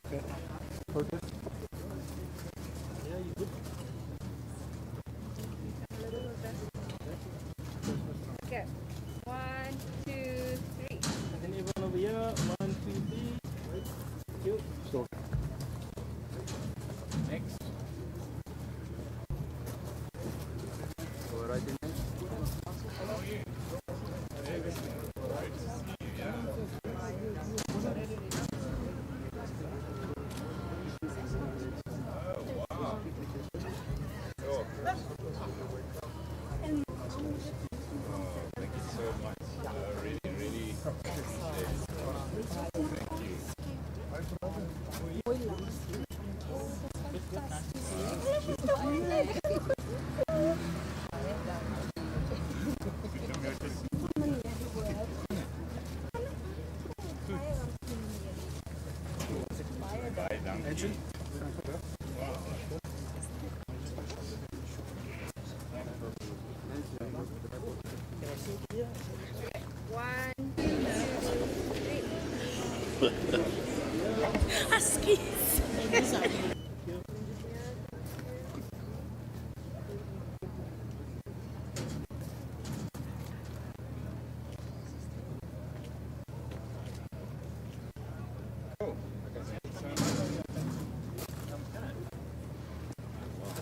Okay. Focus. Yeah, you good. Okay. 1, 2, 3. And then everyone over here. 1, 2, 3. Right. Cute. Stop. Next. Go right in there. Thank you so much. Really appreciate it. Thank you. Bye, dank. One, two, three. Huskies. That's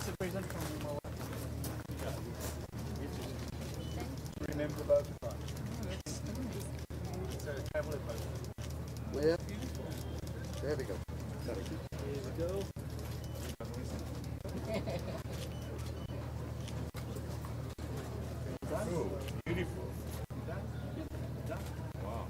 a present from my wife. Remember about the time. It's a travel advice. Where? There we go. Here we go. Oh, beautiful. Wow.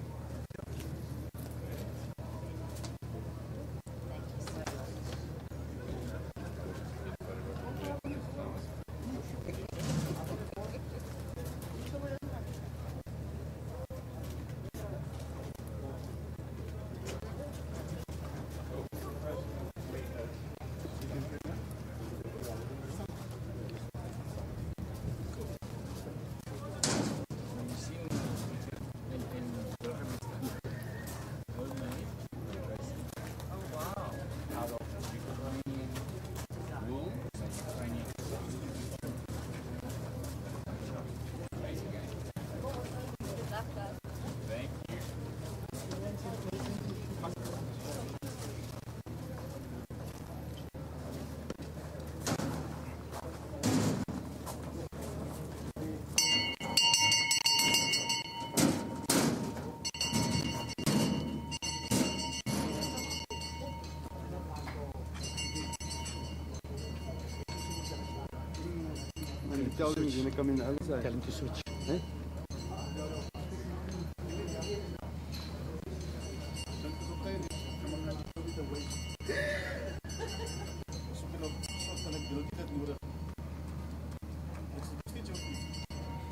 And you tell them he's going to come in the other side. Tell him to switch. Eh?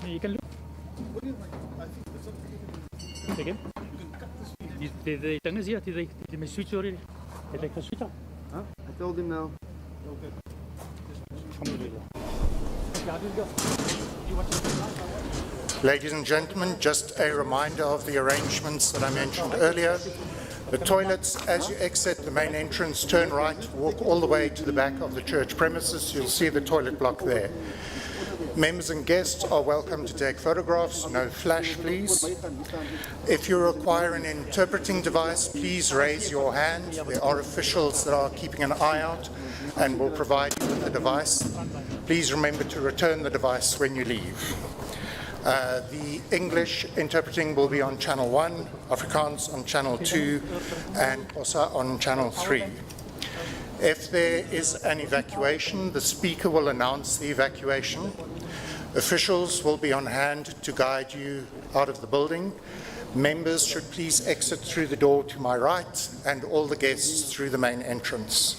Yeah, you can look. Again? The thing is here, they may switch already. They like to switch up. Huh? I told him now. Ladies and gentlemen, just a reminder of the arrangements that I mentioned earlier. The toilets, as you exit the main entrance, turn right, walk all the way to the back of the church premises. You'll see the toilet block there. Members and guests are welcome to take photographs. No flash, please. If you require an interpreting device, please raise your hand. There are officials that are keeping an eye out and will provide you with the device. Please remember to return the device when you leave. The English interpreting will be on channel 1, Afrikaans on channel 2, and Xhosa on channel 3. If there is an evacuation, the speaker will announce the evacuation. Officials will be on hand to guide you out of the building. Members should please exit through the door to my right, and all the guests through the main entrance.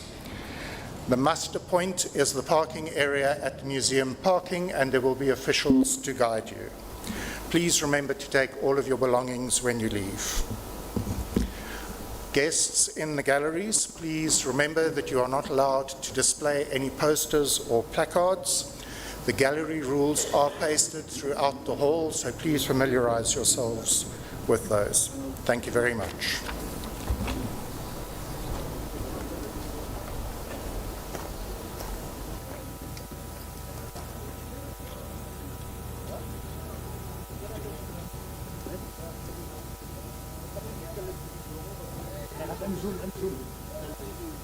The muster point is the parking area at the museum parking, and there will be officials to guide you. Please remember to take all of your belongings when you leave. Guests in the galleries, please remember that you are not allowed to display any posters or placards. The gallery rules are pasted throughout the hall, so please familiarize yourselves with those. Thank you very much.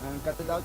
And cut it out.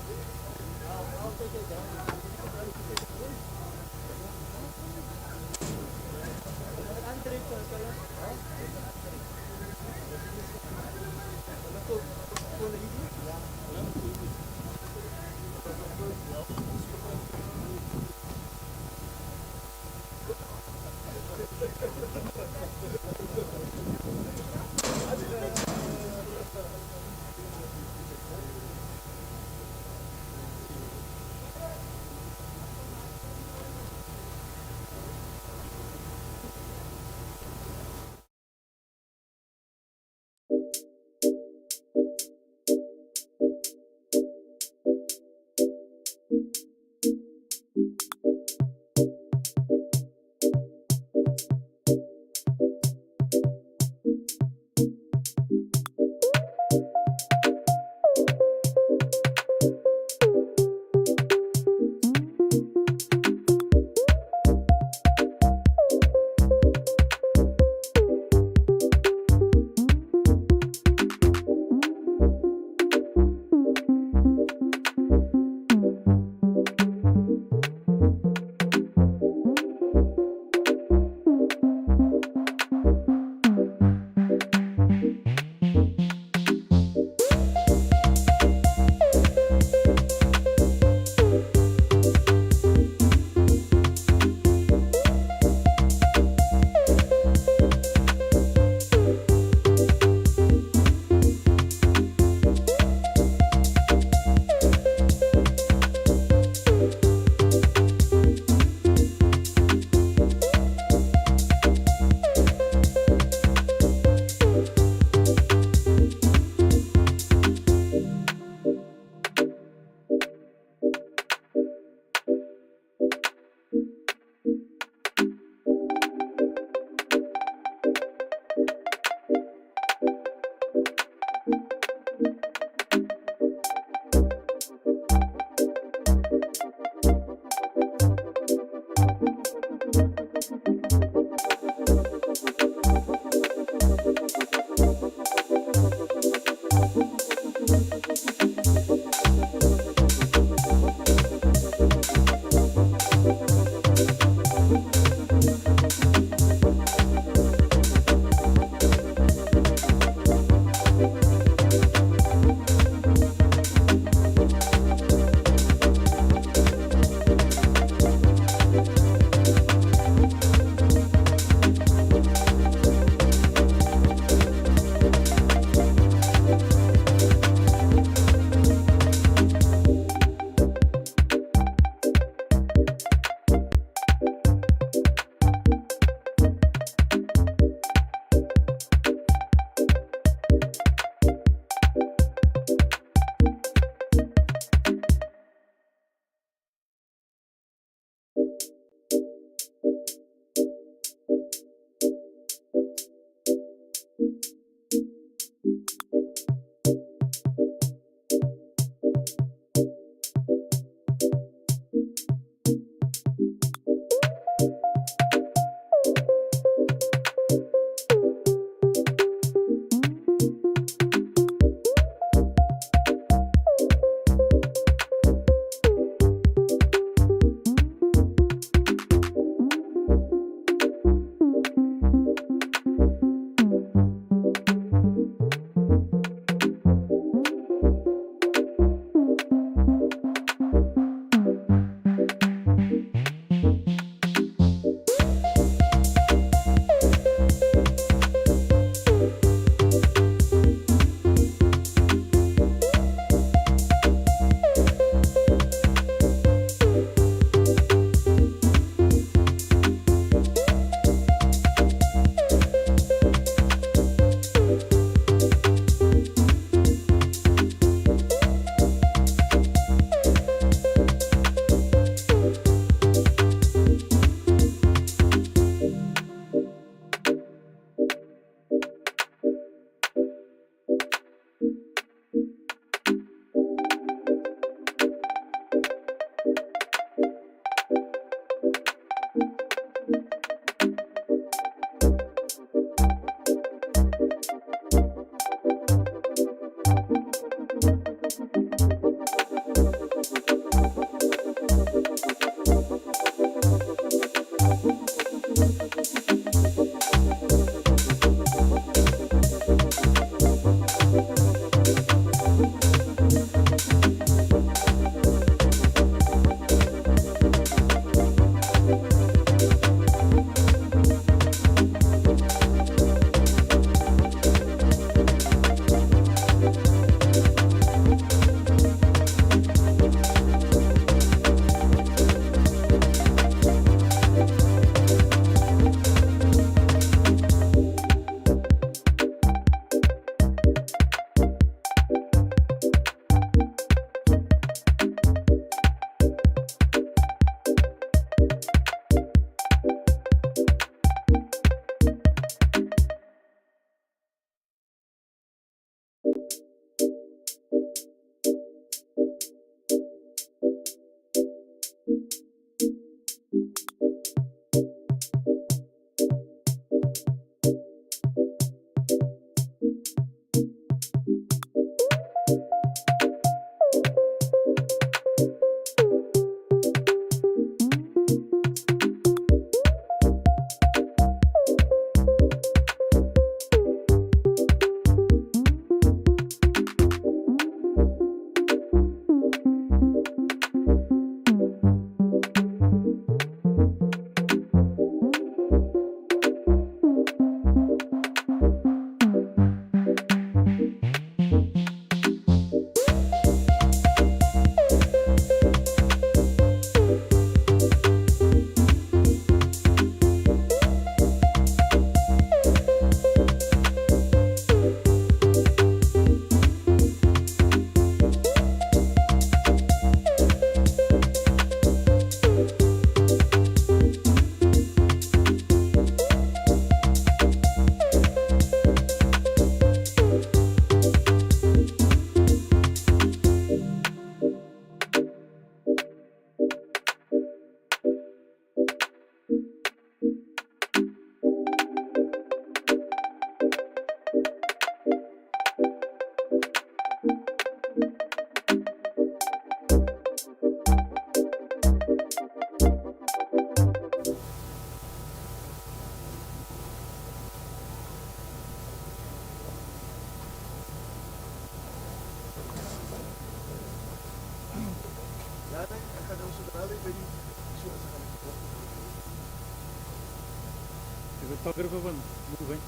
photographer will move in.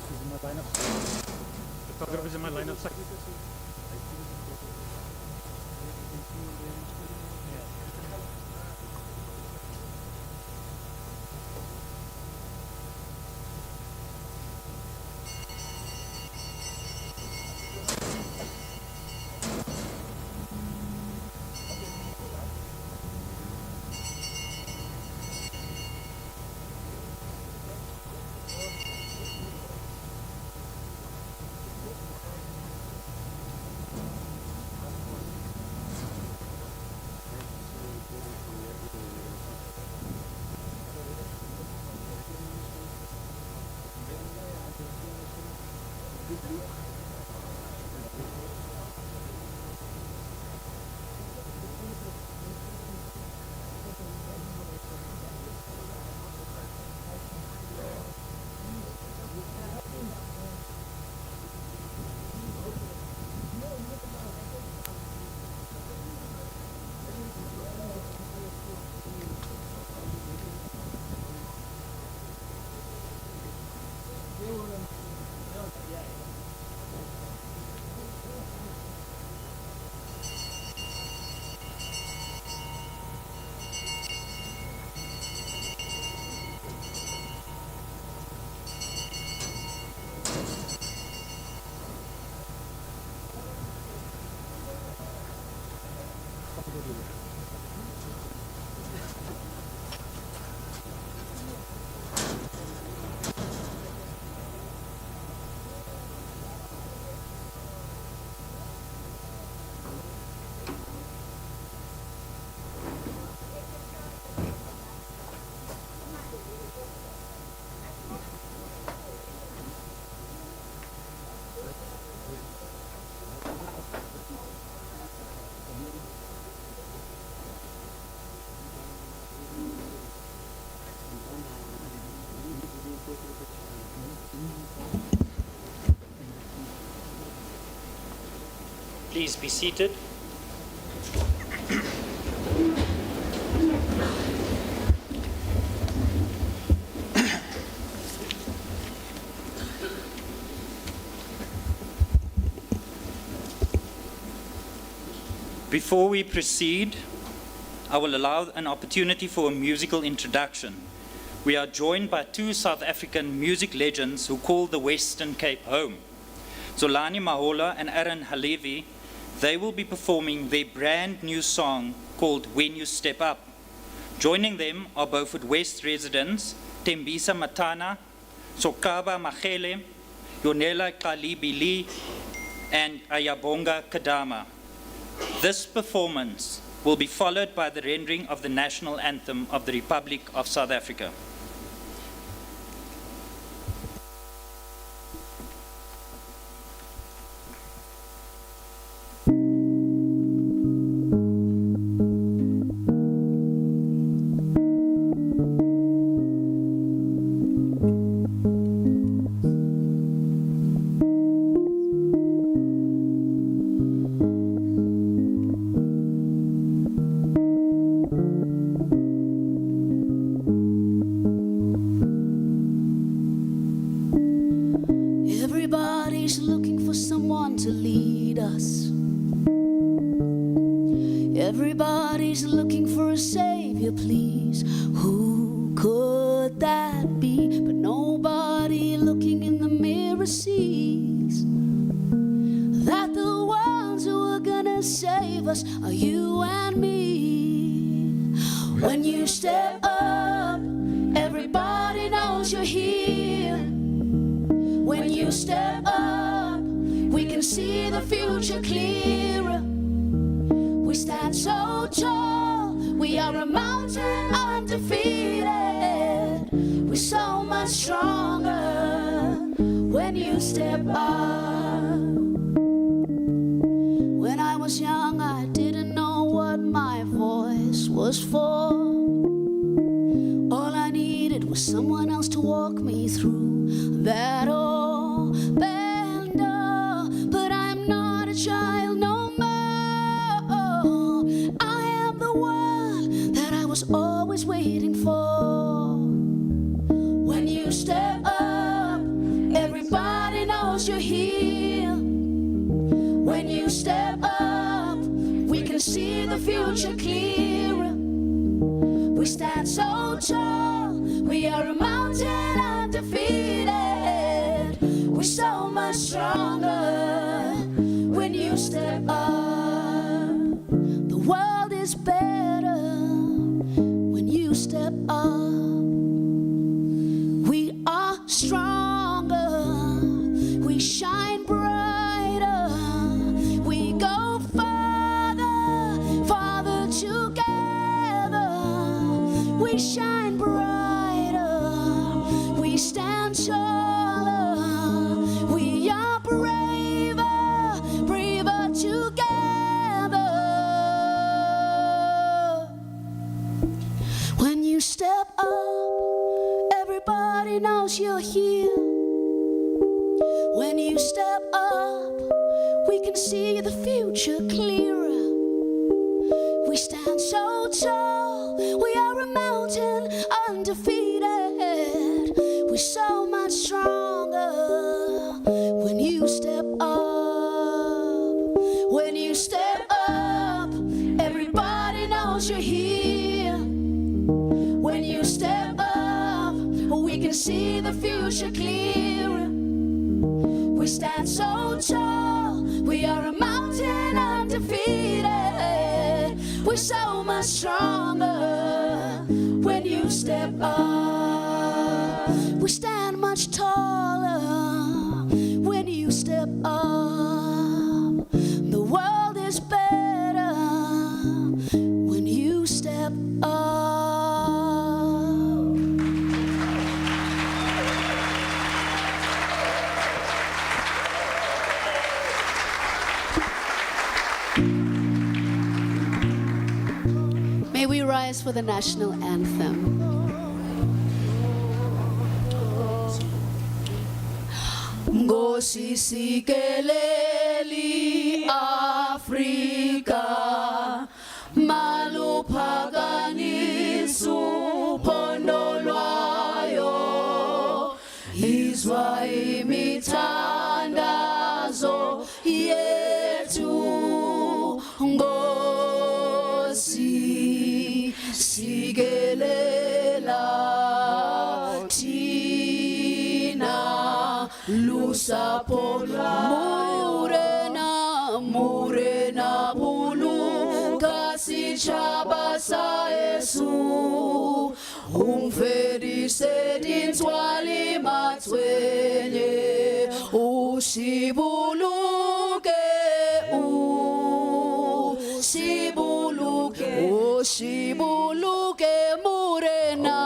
This is my line of sight. Photographer is in my line of sight. Please be seated. Before we proceed, I will allow an opportunity for a musical introduction. We are joined by two South African music legends who call the Western Cape home. Zolani Mahola and Aaron Halevi. They will be performing their brand new song called When You Step Up. Joining them are Beaufort West residents Tembisa Matana, Sokaba Machele, Yonela Kalibili, and Ayabonga Kadama. This performance will be followed by the rendering of the national anthem of the Republic of South Africa. Everybody's looking for someone to lead us. Everybody's looking for a savior, please. Who could that be? But nobody looking in the mirror sees that the ones who are gonna save us are you and me. When you step up, everybody knows you're here. When you step up, we can see the future clearer. We stand so tall, we are a mountain undefeated. We're so much stronger when you step up. When I was young, I didn't know what my voice was for. All I needed was someone else to walk me through that old bender. But I'm not a child no more. I am the one that I was always waiting for. When you here. When you step up, we can see the future clearer. We stand so tall, we are a mountain undefeated. We're so much stronger when you step up. The world is better when you step up. We are stronger, we shine brighter, we go farther, farther together. We shine brighter, we stand taller, we are braver, braver together. When you step up, everybody knows you're here. When you step up, we can see the future clearer. We stand so tall, we are a mountain undefeated. We're so much stronger when you step up. When you step up, everybody knows you're here. When you step up, we can see the future clearer. We stand so tall, we are a mountain undefeated. We're so much stronger when you step up. We stand much taller when you step up. The world is better when you step up. May we rise for the national anthem. Nkosi sikeleli Afrika, maluphakanisa uphondo lwayo, izwa imithandazo yethu. Nkosi sikelela thina lusapho lwayo, murena bulu kasitshaba sa Yesu, umfedise dintswali matswenye, usibuluke, usibuluke murena,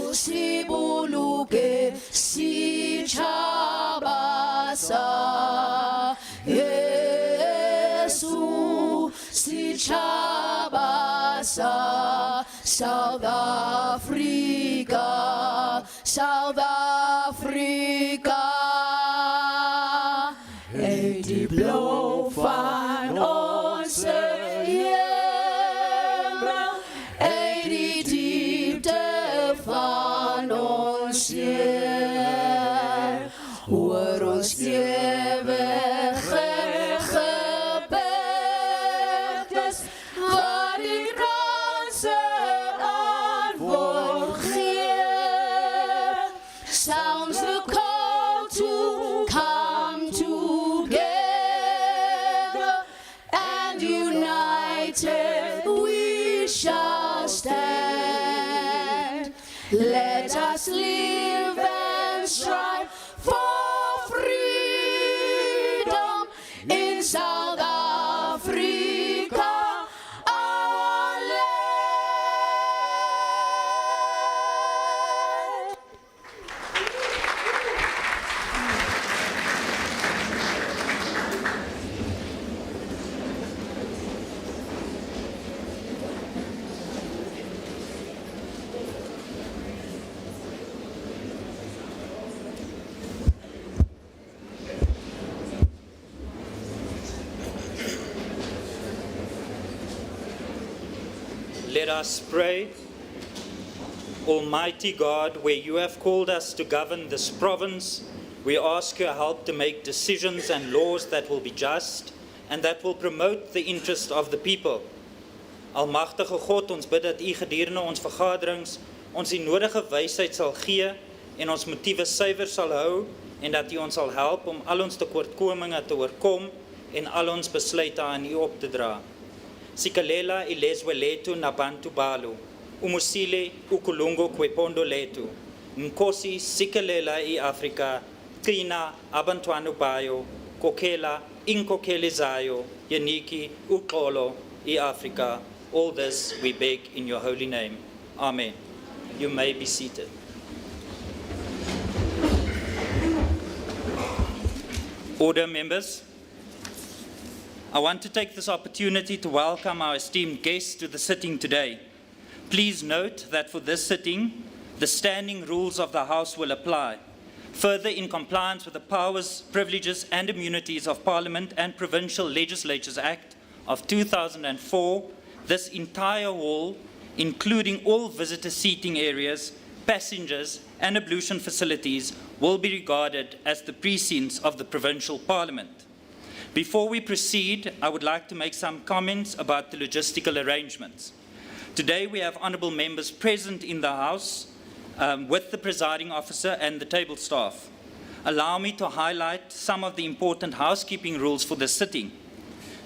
usibuluke sitshaba sa Yesu, sitshaba sa South Africa, South Africa. A deep low van onze hemel, die diepte van ons Heer, oor ons ewige gebed is, waar die kranse antwoord gee. Sounds the call to come together, and united we shall stand. Let us live and strive for freedom in South Africa, our land. Let us pray. Almighty God, where you have called us to govern this province, We ask your help to make decisions and laws that will be just and that will promote the interest of the people. Almagtige God, ons bid dat U gedurende ons vergaderings ons die nodige wysheid sal gee en ons motiewe suiwer sal hou en dat U ons sal help om al ons tekortkominge te oorkom en al ons besluite aan U op te dra. Sikalela ilezwe letu na bantu balu, umusile ukulungu kwepondo letu, nkosi sikalela I Afrika, kina abantwanu bayo, kokela inkokeli zayo, yeniki uxolo I Afrika. All this we beg in your holy name. Amen. You may be seated. Order, members. I want to take this opportunity to welcome our esteemed guests to the sitting today. Please note that for this sitting, the standing rules of the House will apply. Further, in compliance with the powers, privileges and immunities of Parliament and Provincial Legislatures Act of 2004, this entire hall, including all visitor seating areas, passengers and ablution facilities, will be regarded as the precincts of the Provincial Parliament. Before we proceed, I would like to make some comments about the logistical arrangements. Today we have honourable members present in the House with the presiding officer and the table staff. Allow me to highlight some of the important housekeeping rules for this sitting.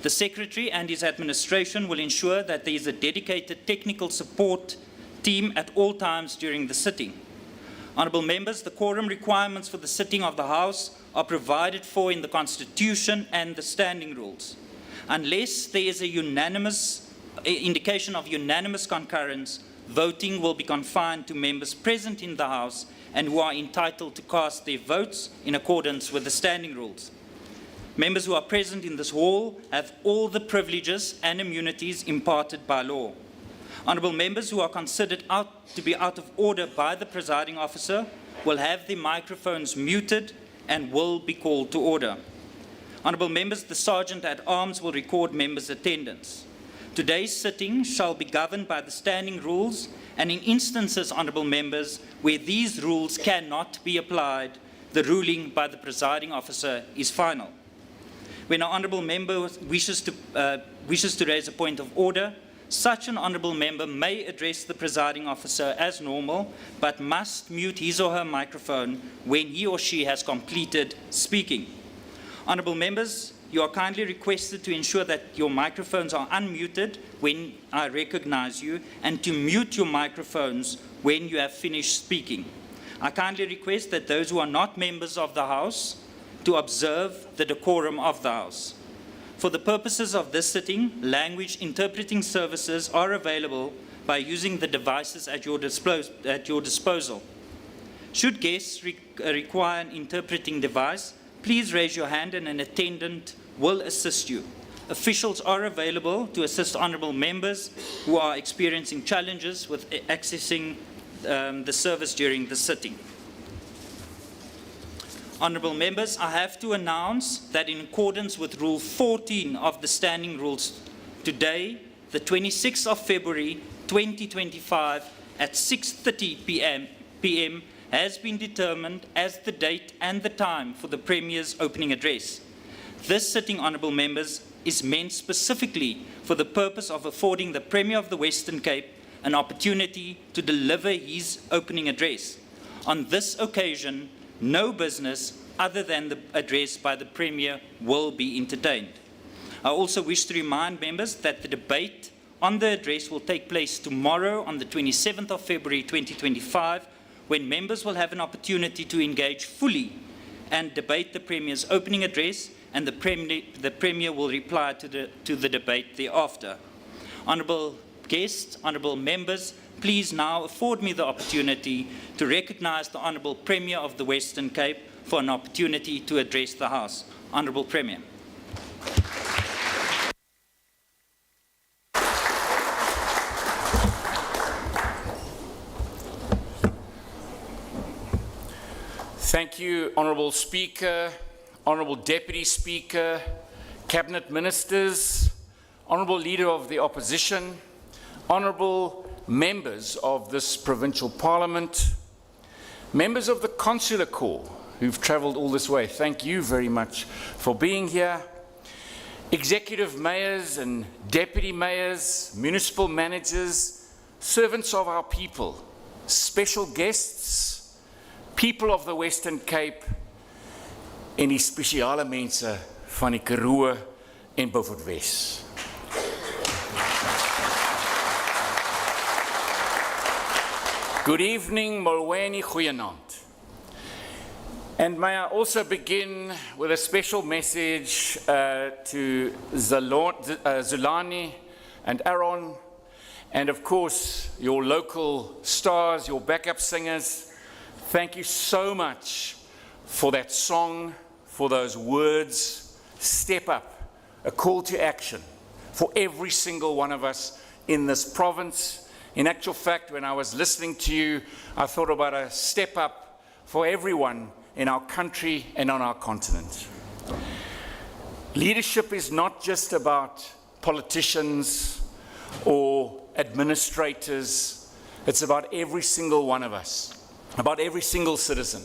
The Secretary and his administration will ensure that there is a dedicated technical support team at all times during the sitting. Honourable members, the quorum requirements for the sitting of the House are provided for in the Constitution and the standing rules. Unless there is a unanimous indication of unanimous concurrence, voting will be confined to members present in the House and who are entitled to cast their votes in accordance with the standing rules. Members who are present in this hall have all the privileges and immunities imparted by law. Honourable members who are considered to be out of order by the presiding officer will have their microphones muted and will be called to order. Honourable members, the Sergeant at Arms will record members' attendance. Today's sitting shall be governed by the standing rules, and in instances, honourable members, where these rules cannot be applied, the ruling by the presiding officer is final. When an honourable member wishes to raise a point of order, such an honourable member may address the presiding officer as normal, but must mute his or her microphone when he or she has completed speaking. Honourable members, you are kindly requested to ensure that your microphones are unmuted when I recognise you, and to mute your microphones when you have finished speaking. I kindly request that those who are not members of the House to observe the decorum of the House. For the purposes of this sitting, language interpreting services are available by using the devices at your disposal. Should guests require an interpreting device, please raise your hand and an attendant will assist you. Officials are available to assist honourable members who are experiencing challenges with accessing the service during the sitting. Honourable members, I have to announce that in accordance with Rule 14 of the Standing Rules, today, the 26th of February 2025 at 6:30 p.m. has been determined as the date and the time for the Premier's opening address. This sitting, honourable members, is meant specifically for the purpose of affording the Premier of the Western Cape an opportunity to deliver his opening address. On this occasion, no business other than the address by the Premier will be entertained. I also wish to remind members that the debate on the address will take place tomorrow on the 27th of February 2025, when members will have an opportunity to engage fully and debate the Premier's opening address, and the Premier will reply to the debate thereafter. Honourable guests, honourable members, please now afford me the opportunity to recognise the Honourable Premier of the Western Cape for an opportunity to address the House. Honourable Premier. Thank you, Honourable Speaker, Honourable Deputy Speaker, Cabinet Ministers, Honourable Leader of the Opposition, Honourable members of this Provincial Parliament, members of the Consular Corps, who've traveled all this way, thank you very much for being here. Executive mayors and deputy mayors, municipal managers, servants of our people, special guests, people of the Western Cape, en die spesiale mense van die Karoo en Beaufort Wes. Good evening, Molweni, goeienaand. And may I also begin with a special message to Zulani and Aaron, and of course your local stars, your backup singers. Thank you so much for that song, for those words. Step up, a call to action for every single one of us in this province. In actual fact, when I was listening to you, I thought about a step up for everyone in our country and on our continent. Leadership is not just about politicians or administrators. It's about every single one of us, about every single citizen,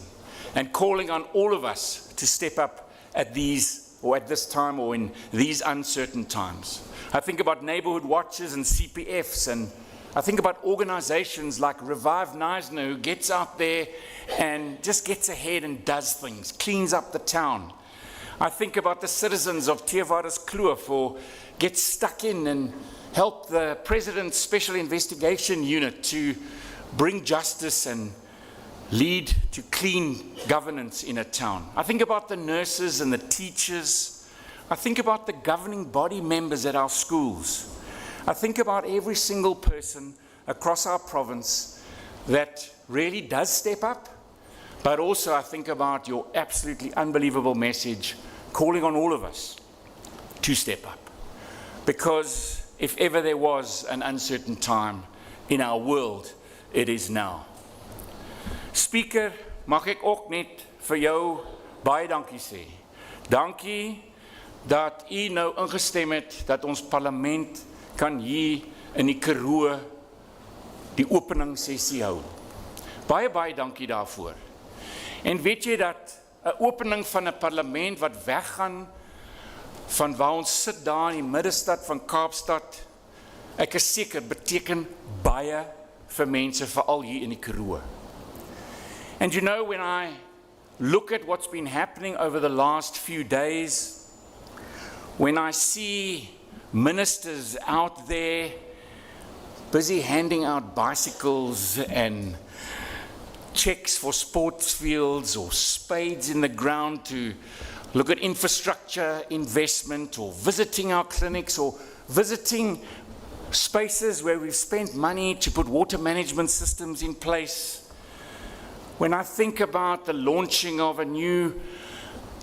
and calling on all of us to step up at these, or at this time, or in these uncertain times. I think about neighborhood watches and CPFs, and I think about organizations like Revive Knysna, who gets out there and just gets ahead and does things, cleans up the town. I think about the citizens of Teewaardes Kloof, who get stuck in and help the President's Special Investigation Unit to bring justice and lead to clean governance in a town. I think about the nurses and the teachers. I think about the governing body members at our schools. I think about every single person across our province that really does step up, but also I think about your absolutely unbelievable message calling on all of us to step up. Because if ever there was an uncertain time in our world, it is now. Speaker, mag ek ook net vir jou baie dankie sê. Dankie dat u nou ingestem het dat ons parlement kan hier in die Karoo die opening sessie hou. Baie, baie dankie daarvoor. En weet jy dat 'n opening van 'n parlement wat weggaan van waar ons sit daar in die middestad van Kaapstad, ek is seker beteken baie vir mense, veral hier in die Karoo. And you know, when I look at what's been happening over the last few days, when I see ministers out there busy handing out bicycles and checks for sports fields or spades in the ground to look at infrastructure investment, or visiting our clinics, or visiting spaces where we've spent money to put water management systems in place. When I think about the launching of a new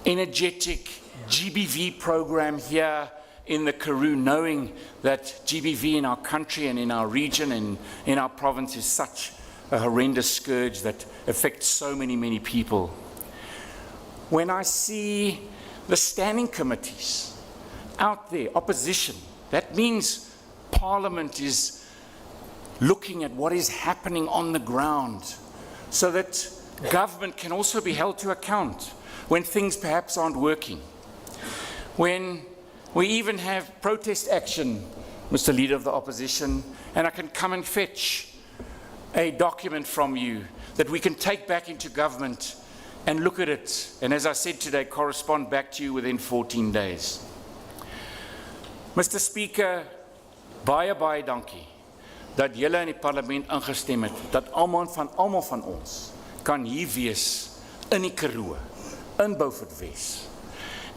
energetic GBV program here in the Karoo, knowing that GBV in our country and in our region and in our province is such a horrendous scourge that affects so many, many people. When I see the standing committees out there, opposition, that means Parliament is looking at what is happening on the ground so that government can also be held to account when things perhaps aren't working. When we even have protest action, Mr. Leader of the Opposition, and I can come and fetch a document from you that we can take back into government and look at it, and as I said today, correspond back to you within 14 days. Mr. Speaker, baie, baie dankie dat julle in die parlement ingestem het, dat almal van ons kan hier wees in die Karoo, in Beaufort Wes.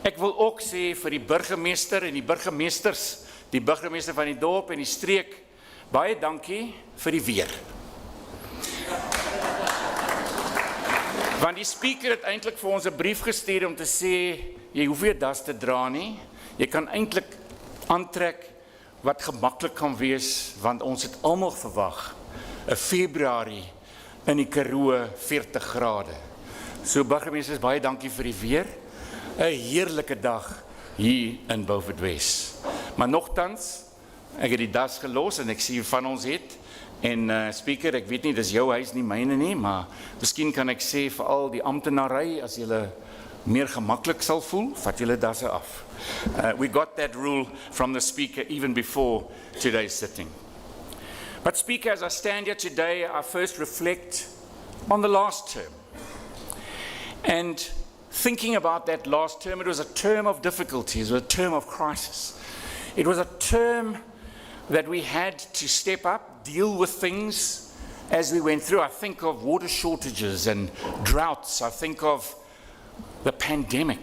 Ek wil ook sê vir die burgemeester en die burgemeesters, die burgemeester van die dorp en die streek, baie dankie vir die weer. Want die speaker het eintlik vir ons 'n brief gestuur om te sê, jy hoef nie das te dra nie, jy kan eintlik aantrek wat gemaklik kan wees, want ons het almal verwag 'n Februarie in die Karoo 40 grade. So burgemeesters, baie dankie vir die weer. 'n Heerlike dag hier in Beaufort Wes. Maar nogtans, ek het die das gelos en ek sien van ons het, En Speaker, ek weet nie, dis jou huis nie, myne nie, maar miskien kan ek sê vir al die amptenarei, as julle meer gemaklik sal voel, vat julle dasse af. We got that rule from the Speaker even before today's sitting. But Speaker, as I stand here today, I first reflect on the last term. And thinking about that last term, it was a term of difficulties, it was a term of crisis. It was a term that we had to step up, deal with things as we went through. I think of water shortages and droughts. I think of the pandemic.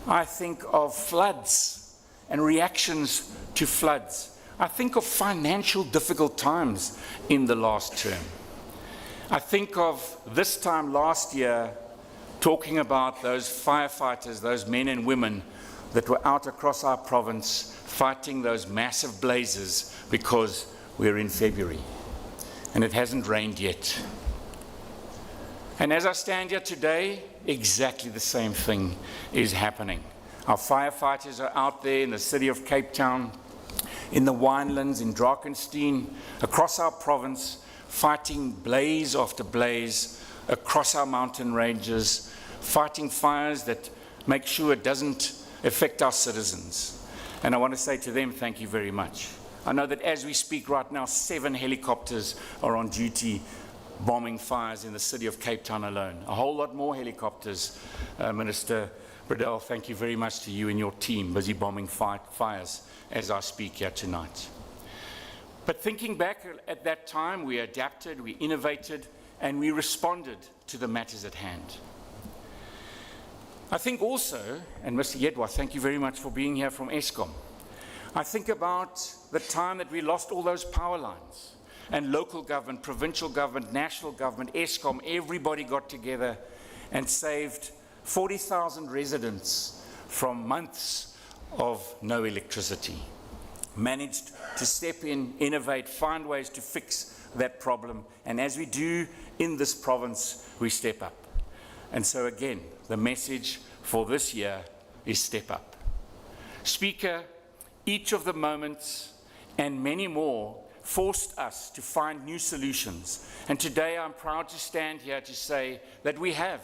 I think of floods and reactions to floods. I think of financial difficult times in the last term. I think of this time last year talking about those firefighters, those men and women that were out across our province fighting those massive blazes because we're in February and it hasn't rained yet. And as I stand here today, exactly the same thing is happening. Our firefighters are out there in the city of Cape Town, in the winelands, in Drakenstein, across our province, fighting blaze after blaze, across our mountain ranges, fighting fires that make sure it doesn't affect our citizens. And I want to say to them, thank you very much. I know that as we speak right now, 7 helicopters are on duty bombing fires in the city of Cape Town alone. A whole lot more helicopters. Minister Bradell, thank you very much to you and your team, busy bombing fires as I speak here tonight. But thinking back at that time, we adapted, we innovated, and we responded to the matters at hand. I think also, and Mr. Yedwa, thank you very much for being here from Eskom. I think about the time that we lost all those power lines, and local government, provincial government, national government, Eskom, everybody got together and saved 40,000 residents from months of no electricity. Managed to step in, innovate, find ways to fix that problem, and as we do in this province, we step up. And so again, the message for this year is step up. Speaker, each of the moments and many more forced us to find new solutions. And today I'm proud to stand here to say that we have.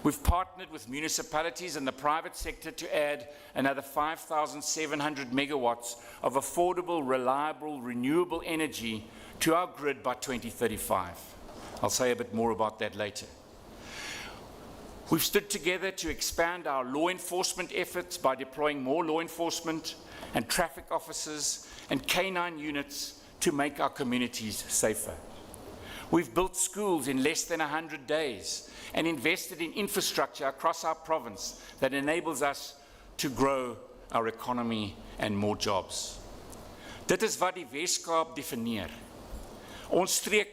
We've partnered with municipalities and the private sector to add another 5,700 megawatts of affordable, reliable, renewable energy to our grid by 2035. I'll say a bit more about that later. We've stood together to expand our law enforcement efforts by deploying more law enforcement and traffic officers and canine units to make our communities safer. We've built schools in less than 100 days and invested in infrastructure across our province that enables us to grow our economy and more jobs. Dit is wat die Weskaap definieer. Ons steek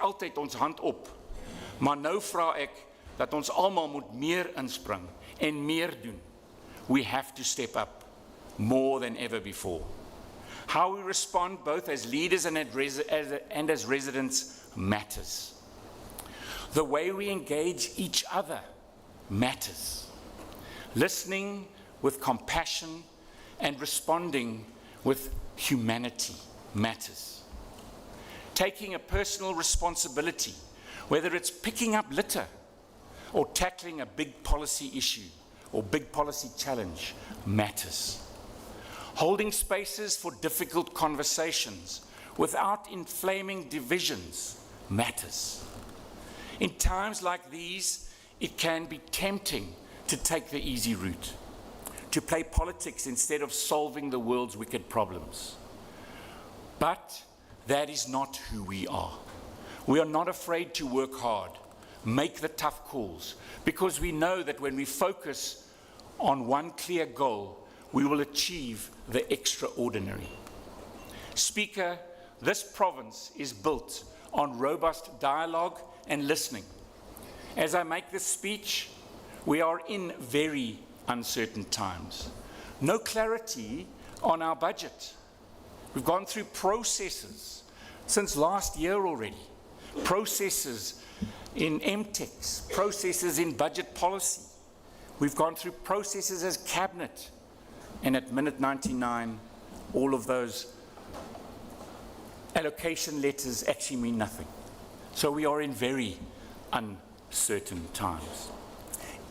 altyd ons hand op, maar nou vra ek dat ons almal moet meer inspring en meer doen. We have to step up more than ever before. How we respond both as leaders and as residents matters. The way we engage each other matters. Listening with compassion and responding with humanity matters. Taking a personal responsibility, whether it's picking up litter or tackling a big policy issue or big policy challenge, matters. Holding spaces for difficult conversations without inflaming divisions matters. In times like these, it can be tempting to take the easy route, to play politics instead of solving the world's wicked problems. But that is not who we are. We are not afraid to work hard, make the tough calls, because we know that when we focus on one clear goal, we will achieve the extraordinary. Speaker, this province is built on robust dialogue and listening. As I make this speech, we are in very uncertain times. No clarity on our budget. We've gone through processes since last year already. Processes in MTEX, processes in budget policy. We've gone through processes as cabinet. And at minute 99, all of those allocation letters actually mean nothing. So we are in very uncertain times.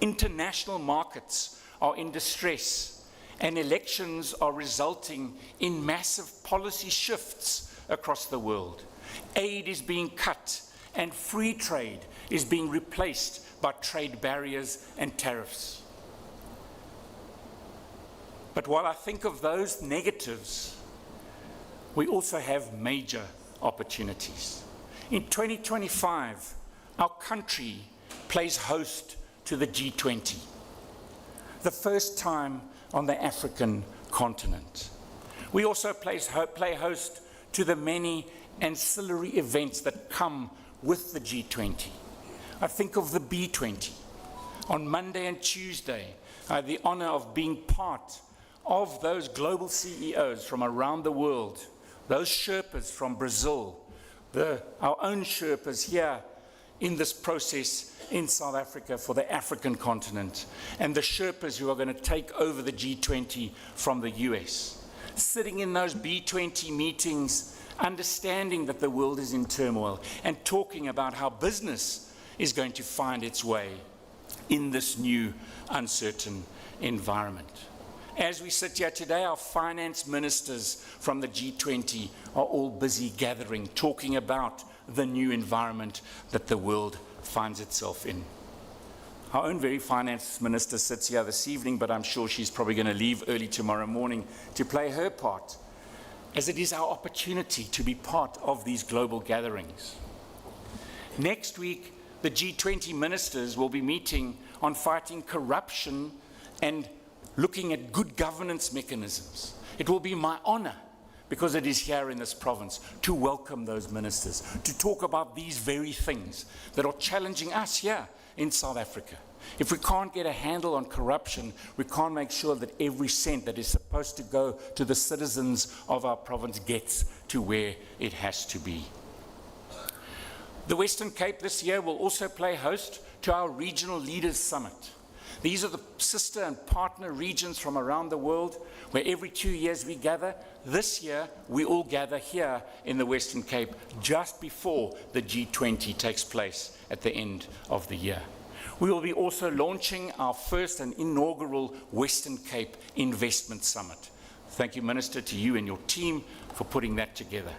International markets are in distress, and elections are resulting in massive policy shifts across the world. Aid is being cut, and free trade is being replaced by trade barriers and tariffs. But while I think of those negatives, we also have major opportunities. In 2025, our country plays host to the G20, the first time on the African continent. We also play host to the many ancillary events that come with the G20. I think of the B20. On Monday and Tuesday, I had the honor of being part of those global CEOs from around the world, those Sherpas from Brazil, our own Sherpas here in this process in South Africa for the African continent, and the Sherpas who are going to take over the G20 from the US. Sitting in those B20 meetings, understanding that the world is in turmoil, and talking about how business is going to find its way in this new uncertain environment. As we sit here today, our finance ministers from the G20 are all busy gathering, talking about the new environment that the world finds itself in. Our own very finance minister sits here this evening, but I'm sure she's probably going to leave early tomorrow morning to play her part, as it is our opportunity to be part of these global gatherings. Next week, the G20 ministers will be meeting on fighting corruption and looking at good governance mechanisms. It will be my honor, because it is here in this province, to welcome those ministers, to talk about these very things that are challenging us here in South Africa. If we can't get a handle on corruption, we can't make sure that every cent that is supposed to go to the citizens of our province gets to where it has to be. The Western Cape this year will also play host to our Regional Leaders Summit. These are the sister and partner regions from around the world where every 2 years we gather. This year, we all gather here in the Western Cape just before the G20 takes place at the end of the year. We will be also launching our first and inaugural Western Cape Investment Summit. Thank you, Minister, to you and your team for putting that together.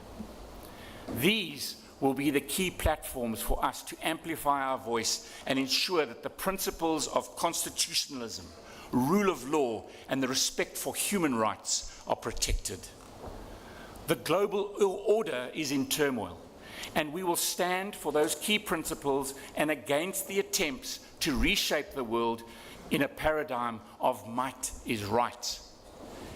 These will be the key platforms for us to amplify our voice and ensure that the principles of constitutionalism, rule of law, and the respect for human rights are protected. The global order is in turmoil, and we will stand for those key principles and against the attempts to reshape the world in a paradigm of might is right.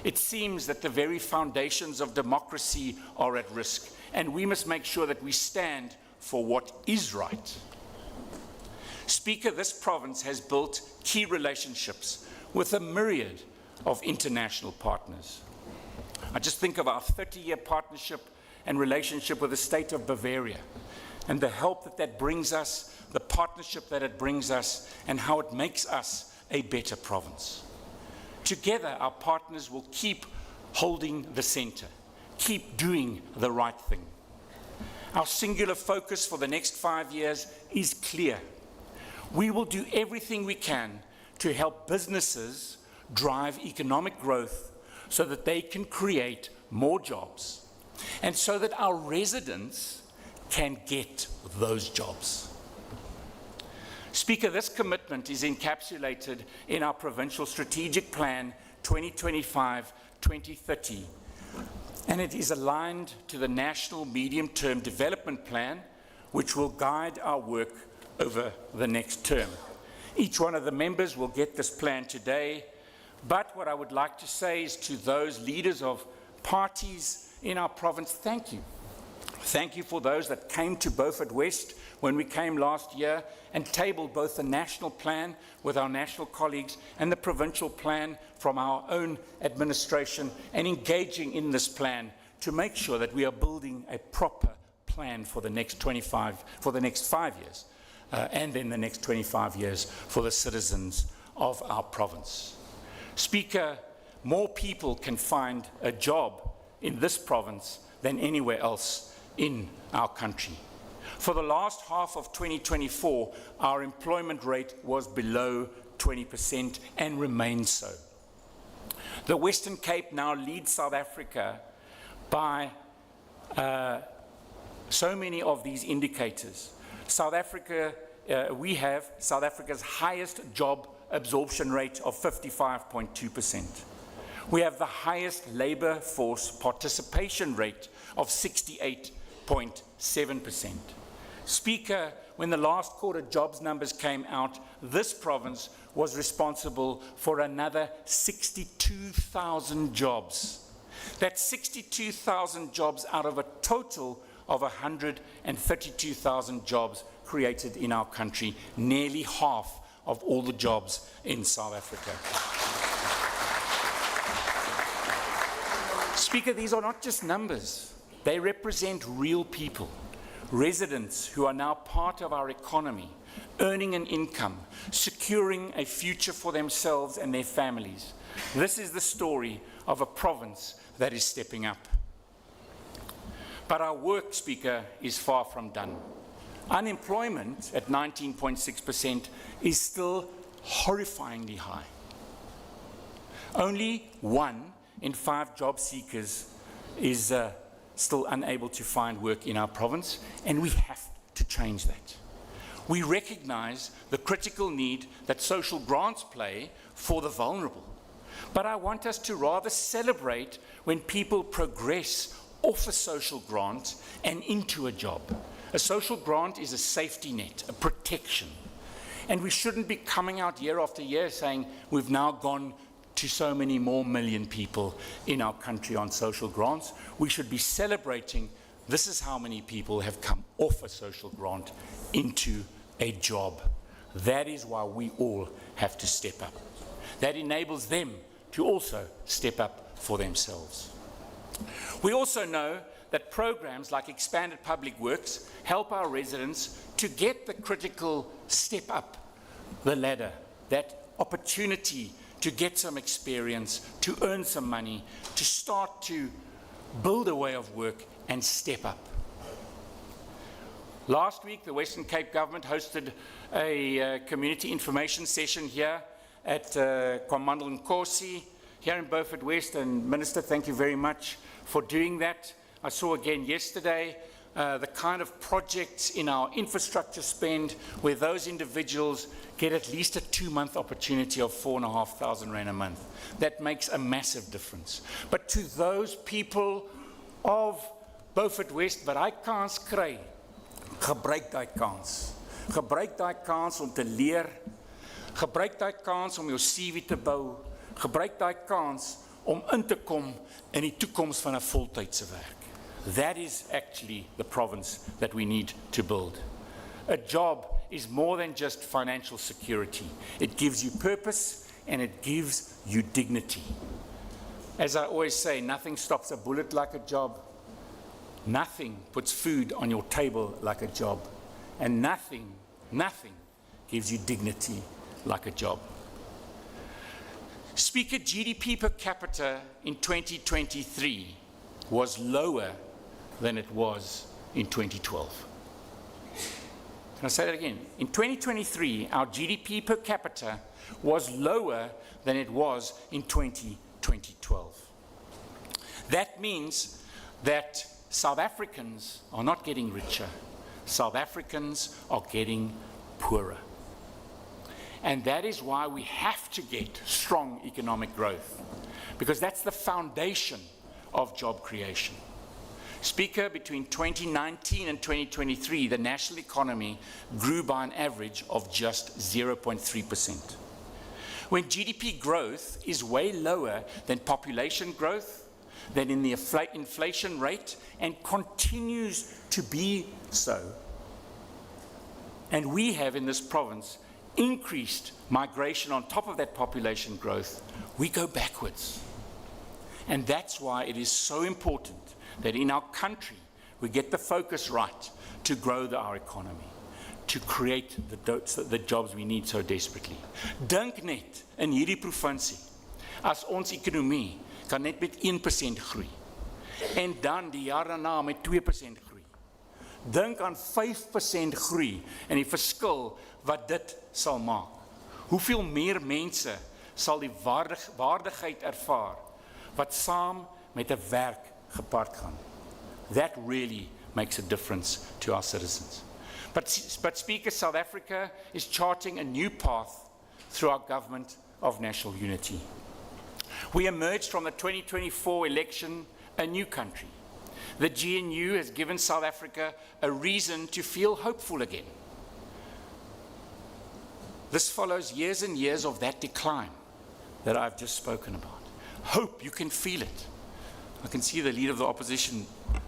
It seems that the very foundations of democracy are at risk, and we must make sure that we stand for what is right. Speaker, this province has built key relationships with a myriad of international partners. I just think of our 30-year partnership and relationship with the state of Bavaria, and the help that that brings us, the partnership that it brings us, and how it makes us a better province. Together, our partners will keep holding the center, keep doing the right thing. Our singular focus for the next 5 years is clear. We will do everything we can to help businesses drive economic growth so that they can create more jobs, and so that our residents can get those jobs. Speaker, this commitment is encapsulated in our Provincial Strategic Plan 2025-2030, and it is aligned to the National Medium-Term Development Plan, which will guide our work over the next term. Each one of the members will get this plan today, but what I would like to say is to those leaders of parties in our province, thank you. Thank you for those that came to Beaufort West when we came last year and tabled both the national plan with our national colleagues and the provincial plan from our own administration, and engaging in this plan to make sure that we are building a proper plan for the next 5 years, and then the next 25 years for the citizens of our province. Speaker, more people can find a job in this province than anywhere else in our country. For the last half of 2024, our employment rate was below 20% and remains so. The Western Cape now leads South Africa by so many of these indicators. South Africa, we have South Africa's highest job absorption rate of 55.2%. We have the highest labor force participation rate of 68.7%. Speaker, when the last quarter jobs numbers came out, this province was responsible for another 62,000 jobs. That's 62,000 jobs out of a total of 132,000 jobs created in our country, nearly half of all the jobs in South Africa. Speaker, these are not just numbers. They represent real people, residents who are now part of our economy, earning an income, securing a future for themselves and their families. This is the story of a province that is stepping up. But our work, Speaker, is far from done. Unemployment at 19.6% is still horrifyingly high. Only 1 in 5 job seekers is still unable to find work in our province, and we have to change that. We recognize the critical need that social grants play for the vulnerable. But I want us to rather celebrate when people progress off a social grant and into a job. A social grant is a safety net, a protection. And we shouldn't be coming out year after year saying we've now gone to so many more million people in our country on social grants. We should be celebrating this is how many people have come off a social grant into a job. That is why we all have to step up. That enables them to also step up for themselves. We also know that programs like Expanded Public Works help our residents to get the critical step up the ladder, that opportunity to get some experience, to earn some money, to start to build a way of work and step up. Last week, the Western Cape government hosted a community information session here at Kwamandel Nkosi, here in Beaufort West, and Minister, thank you very much for doing that. I saw again yesterday the kind of projects in our infrastructure spend where those individuals get at least a 2-month opportunity of 4,500 Rand a month. That makes a massive difference. But to those people of Beaufort West wat daai kans kry, gebruik daai kans. Gebruik daai kans om te leer. Gebruik daai kans om jou CV te bou. Gebruik daai kans om in te kom in die toekoms van 'n voltydse werk. That is actually the province that we need to build. A job is more than just financial security. It gives you purpose and it gives you dignity. As I always say, nothing stops a bullet like a job. Nothing puts food on your table like a job. And nothing gives you dignity like a job. Speaker, GDP per capita in 2023 was lower than it was in 2012. Can I say that again? In 2023, our GDP per capita was lower than it was in 2012. That means that South Africans are not getting richer. South Africans are getting poorer. And that is why we have to get strong economic growth, because that's the foundation of job creation. Speaker, between 2019 and 2023, the national economy grew by an average of just 0.3%. When GDP growth is way lower than population growth, than in the inflation rate, and continues to be so, and we have in this province increased migration on top of that population growth, we go backwards. And that's why it is so important that in our country we get the focus right to grow our economy, to create the jobs we need so desperately. Dink net in hierdie provinsie as ons ekonomie kan net met 1% groei en dan die jaar daarna met 2% groei. Dink aan 5% groei en die verskil wat dit sal maak. Hoeveel meer mense sal die waardigheid ervaar wat saam met 'n werk gepaard gaan. That really makes a difference to our citizens. But Speaker, South Africa is charting a new path through our government of national unity. We emerged from the 2024 election a new country. The GNU has given South Africa a reason to feel hopeful again. This follows years and years of that decline that I've just spoken about. Hope, you can feel it. I can see the leader of the opposition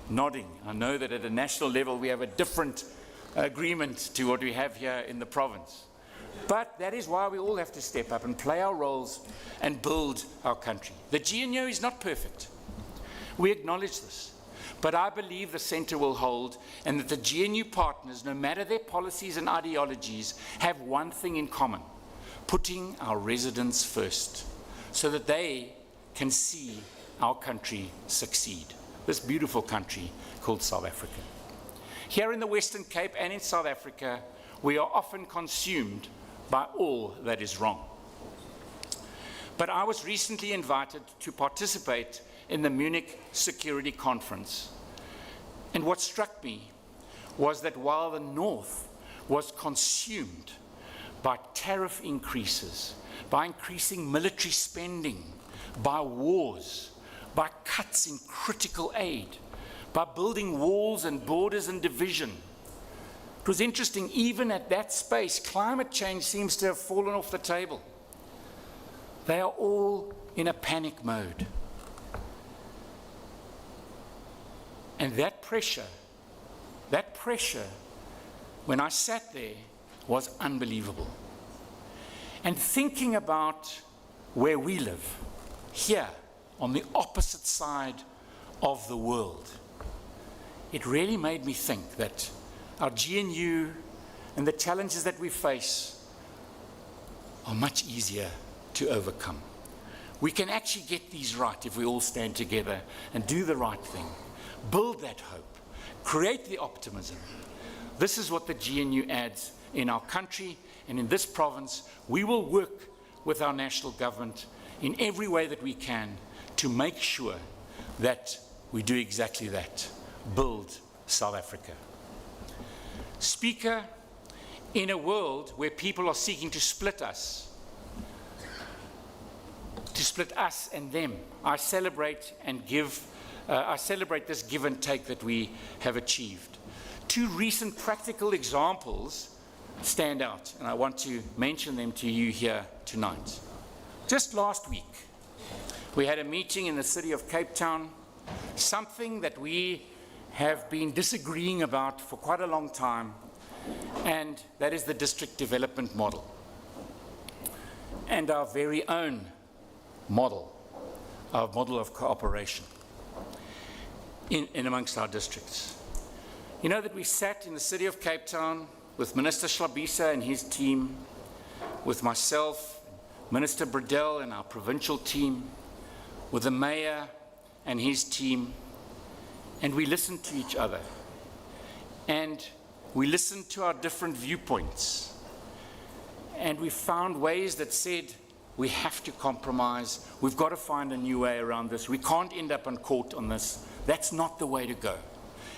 nodding. I know that at a national level we have a different agreement to what we have here in the province. But that is why we all have to step up and play our roles and build our country. The GNU is not perfect. We acknowledge this. But I believe the centre will hold, and that the GNU partners, no matter their policies and ideologies, have one thing in common: putting our residents first, so that they can see our country succeed. This beautiful country called South Africa. Here in the Western Cape and in South Africa, we are often consumed by all that is wrong. But I was recently invited to participate in the Munich Security Conference. And what struck me was that while the North was consumed by tariff increases, by increasing military spending, by wars, by cuts in critical aid, by building walls and borders and division, it was interesting, even at that space, climate change seems to have fallen off the table. They are all in a panic mode. And that pressure, when I sat there, was unbelievable. And thinking about where we live, here, on the opposite side of the world, it really made me think that our GNU and the challenges that we face are much easier to overcome. We can actually get these right if we all stand together and do the right thing. Build that hope, create the optimism. This is what the GNU adds in our country, and in this province, we will work with our national government in every way that we can to make sure that we do exactly that, build South Africa. Speaker, in a world where people are seeking to split us and them, I celebrate this give and take that we have achieved. Two recent practical examples stand out, and I want to mention them to you here tonight. Just last week, we had a meeting in the city of Cape Town, something that we have been disagreeing about for quite a long time, and that is the district development model and our very own model, our model of cooperation in amongst our districts. You know that we sat in the city of Cape Town with Minister Schlabisa and his team, with myself, Minister Bredell and our provincial team, with the mayor and his team, and we listened to each other. And we listened to our different viewpoints. And we found ways that said, we have to compromise. We've got to find a new way around this. We can't end up in court on this. That's not the way to go.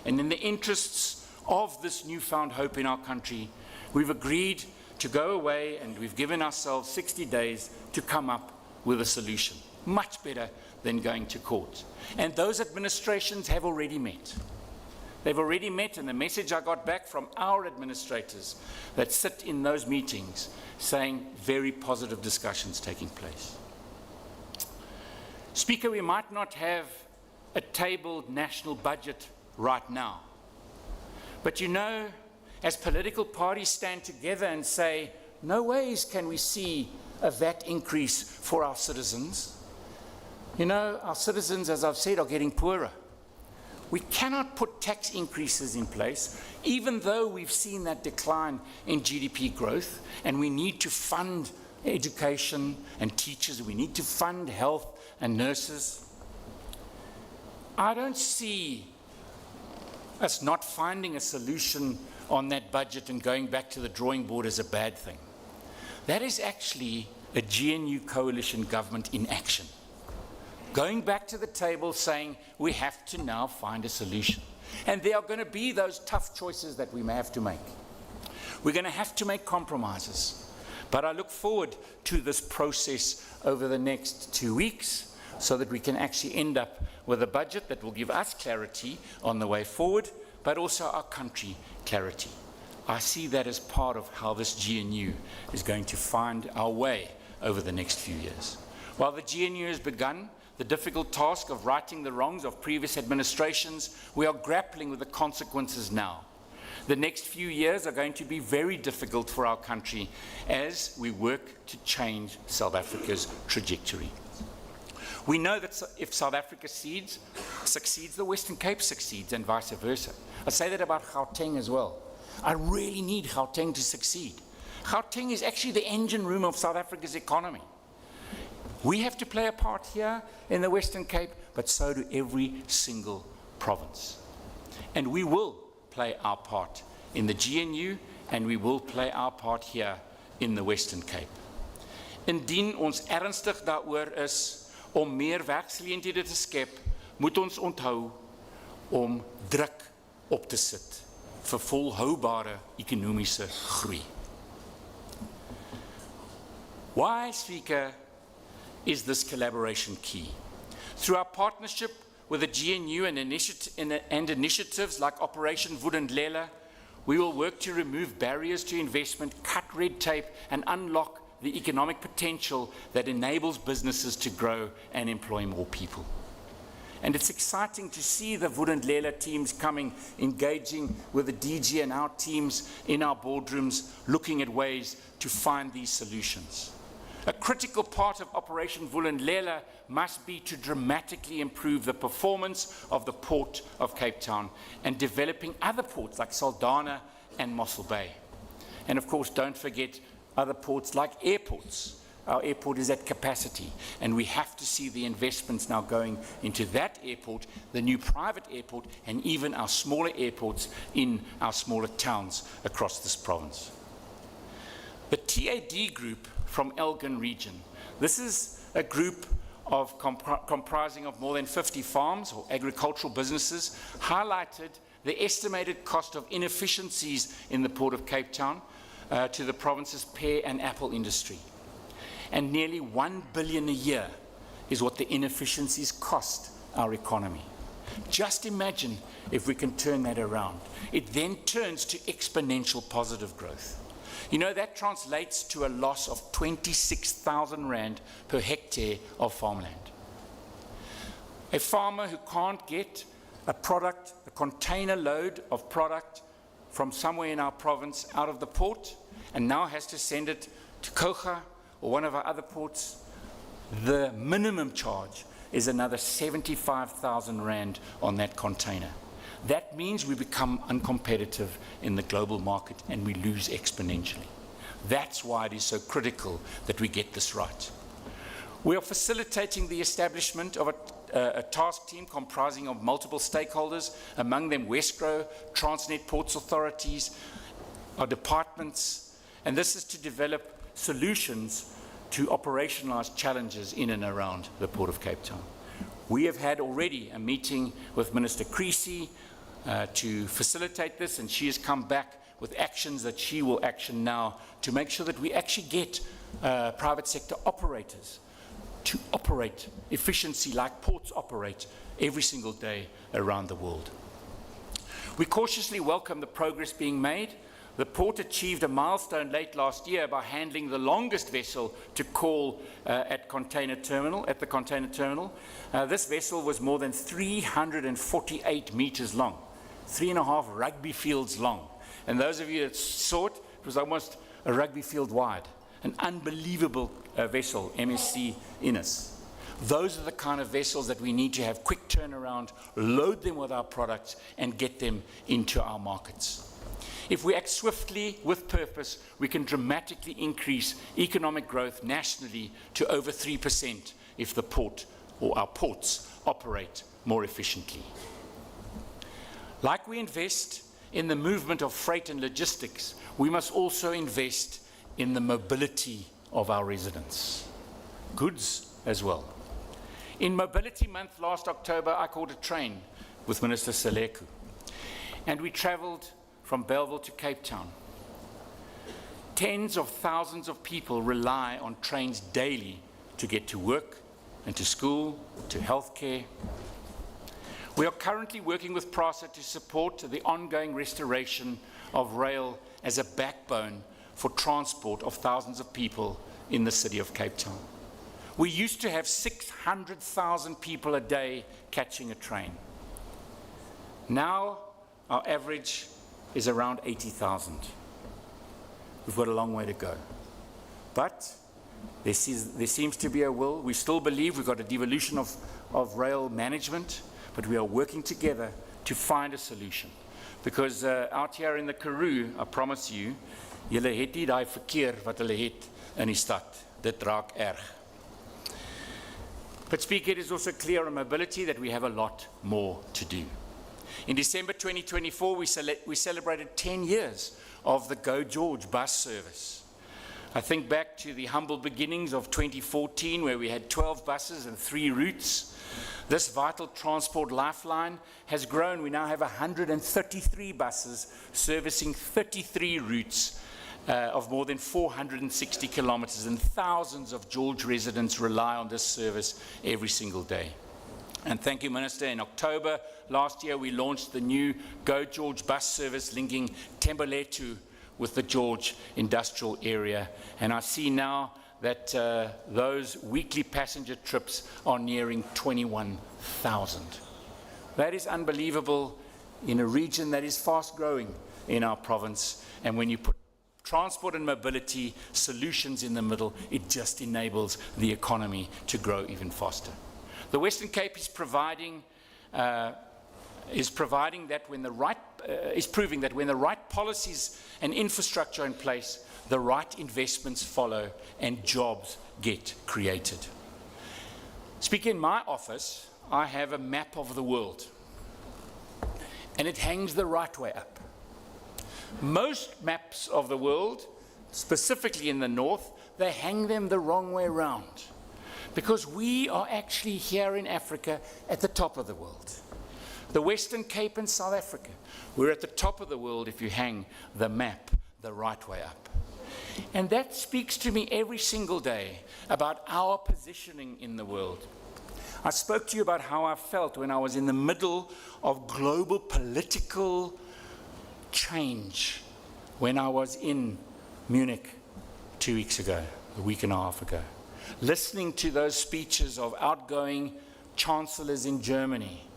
And in the interests of this newfound hope in our country, we've agreed to go away, and we've given ourselves 60 days to come up with a solution. Much better than going to court. And those administrations have already met. They've already met, and the message I got back from our administrators that sit in those meetings saying very positive discussions taking place. Speaker, we might not have a tabled national budget right now, but you know, as political parties stand together and say, no ways can we see a VAT increase for our citizens. You know, our citizens, as I've said, are getting poorer. We cannot put tax increases in place, even though we've seen that decline in GDP growth, and we need to fund education and teachers, we need to fund health and nurses. I don't see us not finding a solution on that budget and going back to the drawing board is a bad thing. That is actually a GNU coalition government in action. Going back to the table saying we have to now find a solution. And there are going to be those tough choices that we may have to make. We're going to have to make compromises. But I look forward to this process over the next 2 weeks so that we can actually end up with a budget that will give us clarity on the way forward, but also our country clarity. I see that as part of how this GNU is going to find our way over the next few years. While the GNU has begun the difficult task of righting the wrongs of previous administrations, we are grappling with the consequences now. The next few years are going to be very difficult for our country as we work to change South Africa's trajectory. We know that if South Africa succeeds, the Western Cape succeeds, and vice versa. I say that about Gauteng as well. I really need Gauteng to succeed. Gauteng is actually the engine room of South Africa's economy. We have to play a part here in the Western Cape, but so do every single province. And we will play our part in the GNU, and we will play our part here in the Western Cape. Indien ons ernstig daaroor is om meer werksgeleenthede te skep, moet ons onthou om druk op te sit vir volhoubare ekonomiese groei. Why, Speaker, is this collaboration key? Through our partnership with the GNU and initiatives like Operation Vulindlela, we will work to remove barriers to investment, cut red tape, and unlock the economic potential that enables businesses to grow and employ more people. And it's exciting to see the Vulindlela teams coming, engaging with the DG and our teams in our boardrooms, looking at ways to find these solutions. A critical part of Operation Vulindlela must be to dramatically improve the performance of the Port of Cape Town and developing other ports like Saldanha and Mossel Bay. And of course, don't forget other ports like airports. Our airport is at capacity, and we have to see the investments now going into that airport, the new private airport, and even our smaller airports in our smaller towns across this province. The TAD group from Elgin region. This is a group of comprising of more than 50 farms or agricultural businesses, highlighted the estimated cost of inefficiencies in the Port of Cape Town to the province's pear and apple industry. And nearly 1 billion a year is what the inefficiencies cost our economy. Just imagine if we can turn that around. It then turns to exponential positive growth. You know, that translates to a loss of 26,000 Rand per hectare of farmland. A farmer who can't get a product, a container load of product from somewhere in our province out of the port, and now has to send it to Kocha or one of our other ports, the minimum charge is another 75,000 Rand on that container. That means we become uncompetitive in the global market and we lose exponentially. That's why it is so critical that we get this right. We are facilitating the establishment of a task team comprising of multiple stakeholders, among them Westgro, Transnet Ports Authorities, our departments, and this is to develop solutions to operationalize challenges in and around the Port of Cape Town. We have had already a meeting with Minister Creasy to facilitate this, and she has come back with actions that she will action now to make sure that we actually get private sector operators to operate efficiency like ports operate every single day around the world. We cautiously welcome the progress being made. The port achieved a milestone late last year by handling the longest vessel to call at the container terminal. This vessel was more than 348 meters long, 3.5 rugby fields long. And those of you that saw it, it was almost a rugby field wide. An unbelievable vessel, MSC Innes. Those are the kind of vessels that we need to have quick turnaround, load them with our products, and get them into our markets. If we act swiftly with purpose, we can dramatically increase economic growth nationally to over 3% if the port or our ports operate more efficiently. Like we invest in the movement of freight and logistics, we must also invest in the mobility of our residents, goods as well. In Mobility Month last October, I caught a train with Minister Seleku, and we travelled from Belleville to Cape Town. Tens of thousands of people rely on trains daily to get to work and to school, to healthcare. We are currently working with PRASA to support the ongoing restoration of rail as a backbone for transport of thousands of people in the city of Cape Town. We used to have 600,000 people a day catching a train. Now our average is around 80,000. We've got a long way to go. But there seems to be a will. We still believe we've got a devolution of rail management, but we are working together to find a solution. Because out here in the Karoo, I promise you, julle het nie daai verkeer wat hulle het in die stad. Dit raak erg. But Speaker, it is also clear on mobility that we have a lot more to do. In December 2024, we celebrated 10 years of the Go George bus service. I think back to the humble beginnings of 2014, where we had 12 buses and 3 routes. This vital transport lifeline has grown. We now have 133 buses servicing 33 routes of more than 460 kilometers, and thousands of George residents rely on this service every single day. And thank you, Minister. In October last year, we launched the new Go George bus service linking Thembalethu with the George industrial area. And I see now that those weekly passenger trips are nearing 21,000. That is unbelievable in a region that is fast growing in our province. And when you put transport and mobility solutions in the middle, it just enables the economy to grow even faster. The Western Cape is proving that when the right policies and infrastructure are in place, the right investments follow and jobs get created. Speaking in my office, I have a map of the world, and it hangs the right way up. Most maps of the world, specifically in the north, they hang them the wrong way around, because we are actually here in Africa at the top of the world. The Western Cape and South Africa, we're at the top of the world if you hang the map the right way up. And that speaks to me every single day about our positioning in the world. I spoke to you about how I felt when I was in the middle of global political change when I was in Munich 2 weeks ago, a week and a half ago, listening to those speeches of outgoing chancellors in Germany,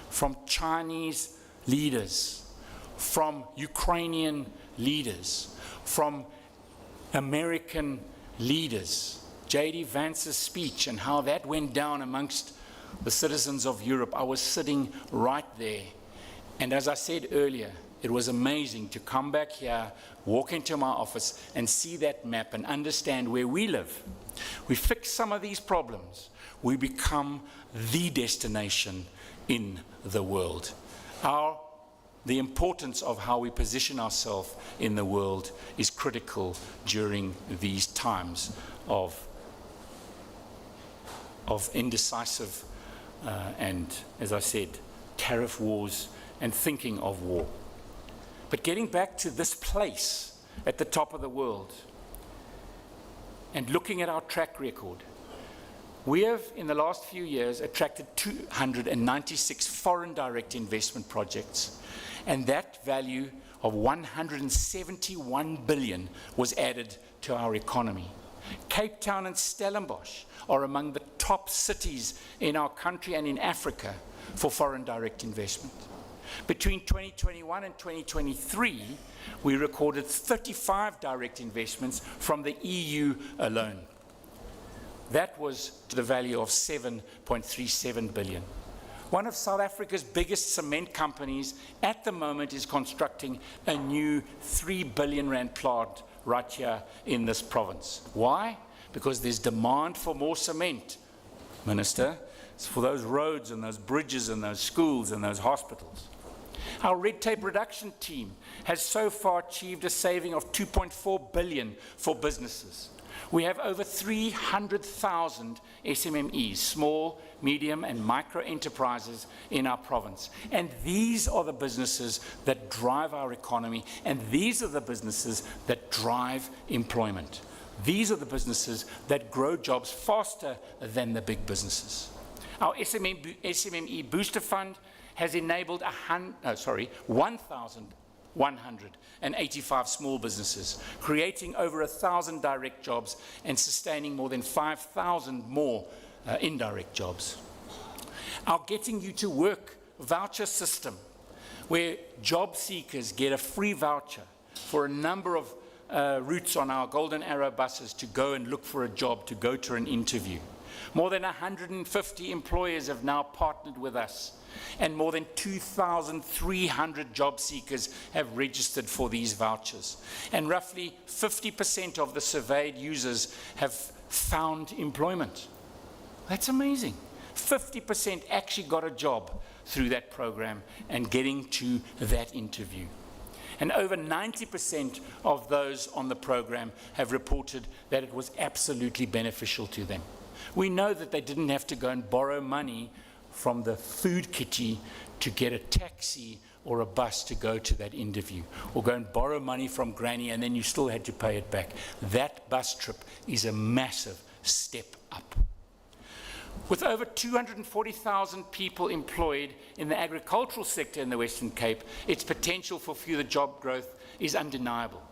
from Chinese leaders, from Ukrainian leaders, from American leaders, J.D. Vance's speech and how that went down amongst the citizens of Europe. I was sitting right there, and as I said earlier, it was amazing to come back here, walk into my office and see that map and understand where we live. We fix some of these problems, we become the destination in the world. The importance of how we position ourselves in the world is critical during these times of indecisive and, as I said, tariff wars and thinking of war. But getting back to this place at the top of the world and looking at our track record, we have, in the last few years, attracted 296 foreign direct investment projects, and that value of 171 billion was added to our economy. Cape Town and Stellenbosch are among the top cities in our country and in Africa for foreign direct investment. Between 2021 and 2023, we recorded 35 direct investments from the EU alone. That was to the value of 7.37 billion. One of South Africa's biggest cement companies at the moment is constructing a new 3 billion rand plant right here in this province. Why? Because there's demand for more cement, Minister. It's for those roads and those bridges and those schools and those hospitals. Our red tape reduction team has so far achieved a saving of 2.4 billion for businesses. We have over 300,000 SMMEs, small, medium and micro enterprises in our province. And these are the businesses that drive our economy, and these are the businesses that drive employment. These are the businesses that grow jobs faster than the big businesses. Our SMME Booster Fund has enabled 1,185 small businesses, creating over 1,000 direct jobs and sustaining more than 5,000 more indirect jobs. Our Getting You to Work voucher system, where job seekers get a free voucher for a number of routes on our Golden Arrow buses to go and look for a job, to go to an interview. More than 150 employers have now partnered with us, and more than 2,300 job seekers have registered for these vouchers. And roughly 50% of the surveyed users have found employment. That's amazing. 50% actually got a job through that program and getting to that interview. And over 90% of those on the program have reported that it was absolutely beneficial to them. We know that they didn't have to go and borrow money from the food kitty to get a taxi or a bus to go to that interview, or go and borrow money from granny and then you still had to pay it back. That bus trip is a massive step up. With over 240,000 people employed in the agricultural sector in the Western Cape, its potential for further job growth is undeniable.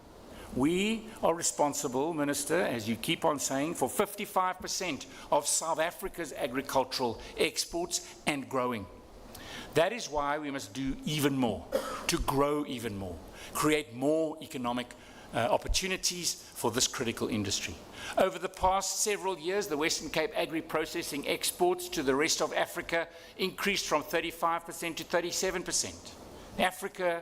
We are responsible, Minister, as you keep on saying, for 55% of South Africa's agricultural exports and growing. That is why we must do even more, to grow even more, create more economic opportunities for this critical industry. Over the past several years, the Western Cape agri-processing exports to the rest of Africa increased from 35% to 37%. Africa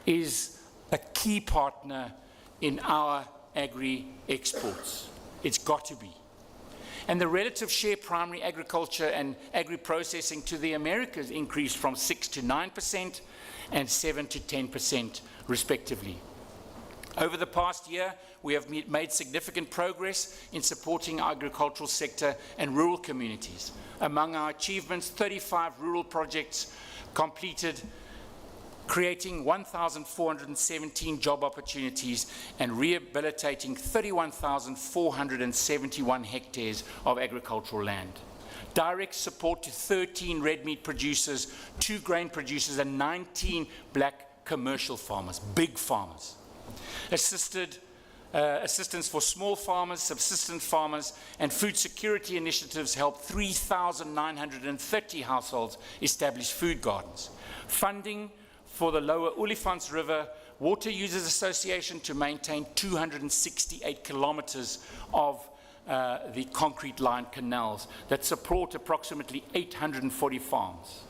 is a key partner in our agri-exports. It's got to be. And the relative share primary agriculture and agri-processing to the Americas increased from 6 to 9% and 7 to 10% respectively. Over the past year, we have made significant progress in supporting our agricultural sector and rural communities. Among our achievements, 35 rural projects completed, creating 1,417 job opportunities and rehabilitating 31,471 hectares of agricultural land. Direct support to 13 red meat producers, 2 grain producers and 19 black commercial farmers, big farmers. Assistance for small farmers, subsistence farmers, and food security initiatives helped 3,930 households establish food gardens. Funding for the Lower Olifants River Water Users Association to maintain 268 kilometers of the concrete-lined canals that support approximately 840 farms.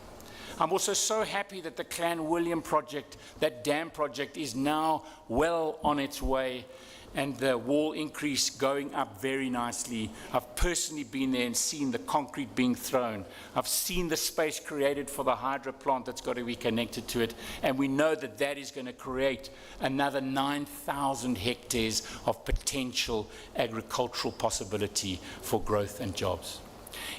I'm also so happy that the Clan William project, that dam project, is now well on its way and the wall increase going up very nicely. I've personally been there and seen the concrete being thrown. I've seen the space created for the hydro plant that's got to be connected to it, and we know that that is going to create another 9,000 hectares of potential agricultural possibility for growth and jobs.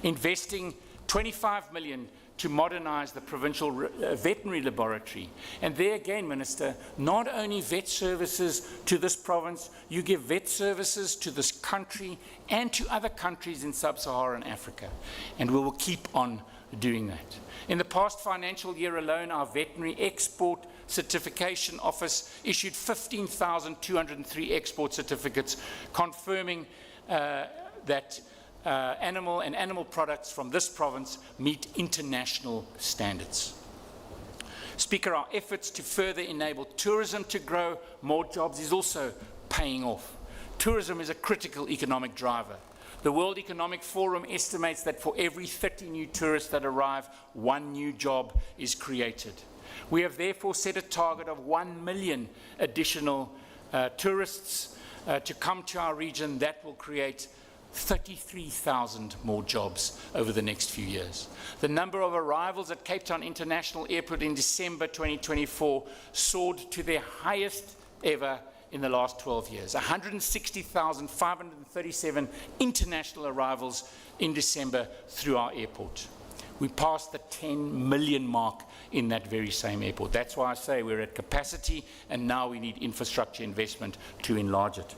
Investing 25 million to modernize the Provincial Veterinary Laboratory. And there again, Minister, not only vet services to this province, you give vet services to this country and to other countries in sub-Saharan Africa. And we will keep on doing that. In the past financial year alone, our Veterinary Export Certification Office issued 15,203 export certificates, confirming that animal products from this province meet international standards. Speaker, our efforts to further enable tourism to grow more jobs is also paying off. Tourism is a critical economic driver. The World Economic Forum estimates that for every 30 new tourists that arrive, 1 new job is created. We have therefore set a target of 1 million additional tourists to come to our region. That will create 33,000 more jobs over the next few years. The number of arrivals at Cape Town International Airport in December 2024 soared to their highest ever in the last 12 years. 160,537 international arrivals in December through our airport. We passed the 10 million mark in that very same airport. That's why I say we're at capacity, and now we need infrastructure investment to enlarge it.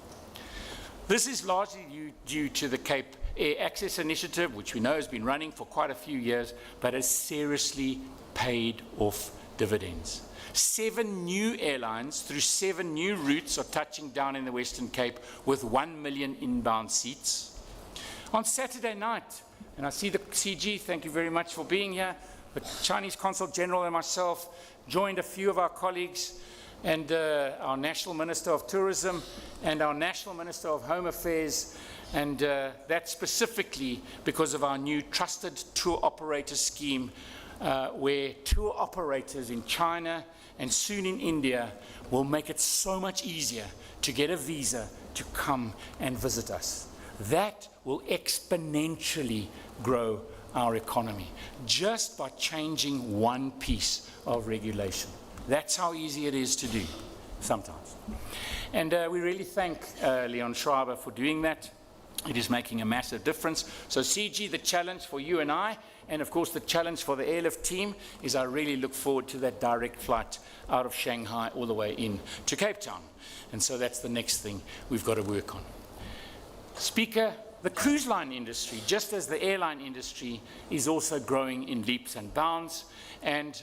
This is largely due to the Cape Air Access Initiative, which we know has been running for quite a few years, but has seriously paid off dividends. 7 new airlines through 7 new routes are touching down in the Western Cape with 1 million inbound seats. On Saturday night, and I see the CG, thank you very much for being here, the Chinese Consul General and myself joined a few of our colleagues and our National Minister of Tourism and our National Minister of Home Affairs, and that's specifically because of our new Trusted Tour Operator Scheme, where tour operators in China and soon in India will make it so much easier to get a visa to come and visit us. That will exponentially grow our economy just by changing one piece of regulation. That's how easy it is to do sometimes. And we really thank Leon Schreiber for doing that. It is making a massive difference. So CG, the challenge for you and I, and of course the challenge for the airlift team, is I really look forward to that direct flight out of Shanghai all the way in to Cape Town. And so that's the next thing we've got to work on. Speaker, the cruise line industry, just as the airline industry, is also growing in leaps and bounds. And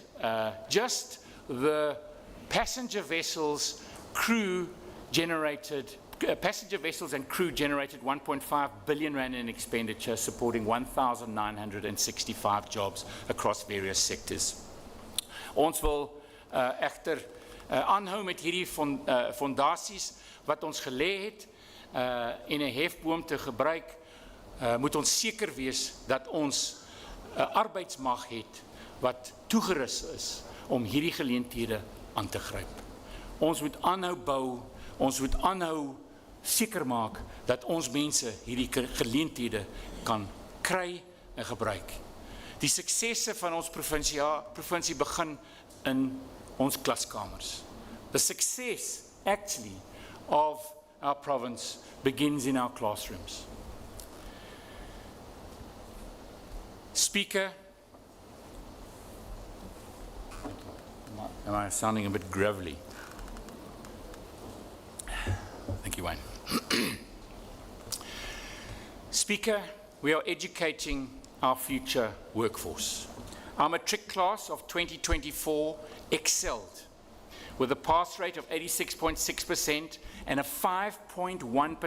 just the passenger vessels and crew generated 1.5 billion rand in expenditure, supporting 1,965 jobs across various sectors. Ons wil egter aanhou met hierdie fondasies wat ons gelê het en 'n hefboom te gebruik, moet ons seker wees dat ons 'n arbeidsmag het wat toegerus is om hierdie geleenthede aan te gryp. Ons moet aanhou bou, ons moet aanhou seker maak dat ons mense hierdie geleenthede kan kry en gebruik. Die suksesse van ons provinsie begin in ons klaskamers. The success actually of our province begins in our classrooms. Speaker, am I sounding a bit gravelly? Thank you, Wayne. Speaker, we are educating our future workforce. Our matric class of 2024 excelled with a pass rate of 86.6% and a 5.1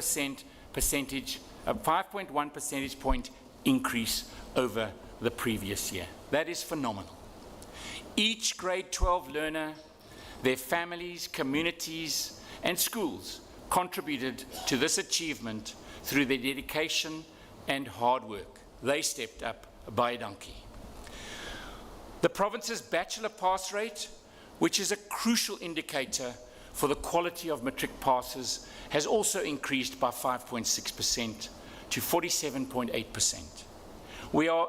percentage point increase over the previous year. That is phenomenal. Each grade 12 learner, their families, communities, and schools contributed to this achievement through their dedication and hard work. They stepped up by donkey. The province's bachelor pass rate, which is a crucial indicator for the quality of matric passes, has also increased by 5.6% to 47.8%. We are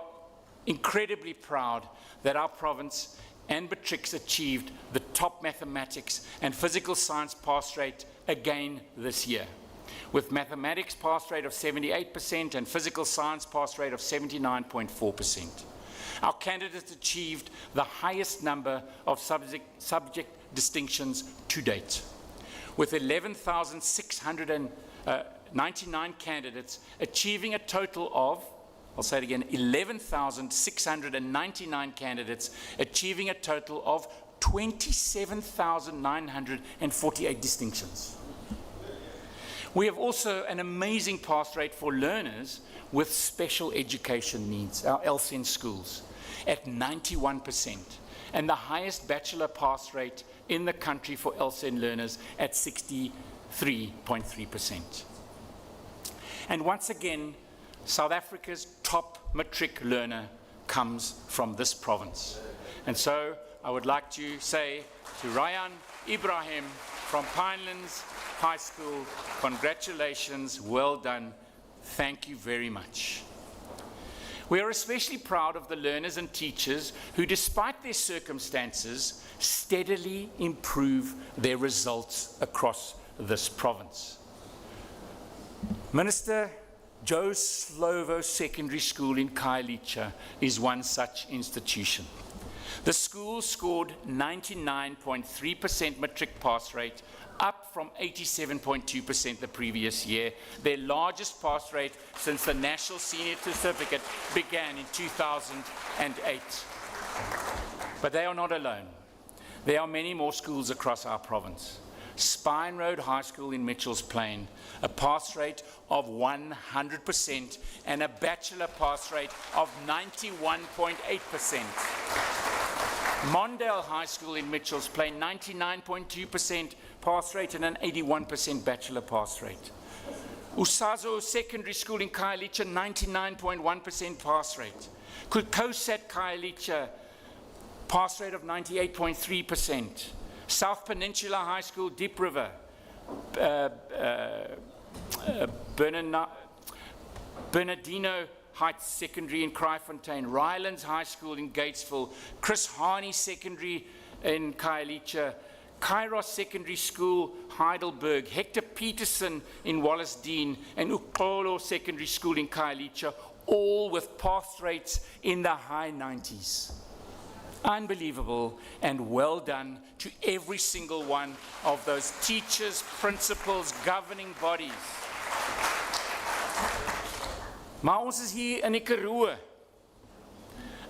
incredibly proud that our province and matrics achieved the top mathematics and physical science pass rate again this year, with mathematics pass rate of 78% and physical science pass rate of 79.4%. Our candidates achieved the highest number of subject distinctions to date, with 11,699 candidates achieving a total of, I'll say it again, 11,699 candidates achieving a total of 27,948 distinctions. We have also an amazing pass rate for learners with special education needs, our LSEN schools, at 91%, and the highest bachelor pass rate in the country for LSEN learners at 63.3%. And once again, South Africa's top matric learner comes from this province. And so I would like to say to Ryan Ibrahim from Pinelands High School, congratulations, well done, thank you very much. We are especially proud of the learners and teachers who, despite their circumstances, steadily improve their results across this province. Minister, Joe Slovo Secondary School in Khayelitsha is one such institution. The school scored 99.3% matric pass rate, up from 87.2% the previous year, their largest pass rate since the National Senior Certificate began in 2008. But they are not alone. There are many more schools across our province. Spine Road High School in Mitchell's Plain, a pass rate of 100% and a bachelor pass rate of 91.8%. Mondale High School in Mitchell's Plain, 99.2% pass rate and an 81% bachelor pass rate. Usazo Secondary School in Khayelitsha, 99.1% pass rate. Kosat Khayelitsha, pass rate of 98.3%. South Peninsula High School, Deep River, Bernardino Heights Secondary in Kraaifontein, Rylands High School in Gatesville, Chris Harney Secondary in Khayelitsha, Kairos Secondary School, Heidelberg, Hector Peterson in Wallace Dean, and Ukolo Secondary School in Khayelitsha, all with pass rates in the high 90s. Unbelievable, and well done to every single one of those teachers, principals, governing bodies. Maar ons is hier in die Karoo.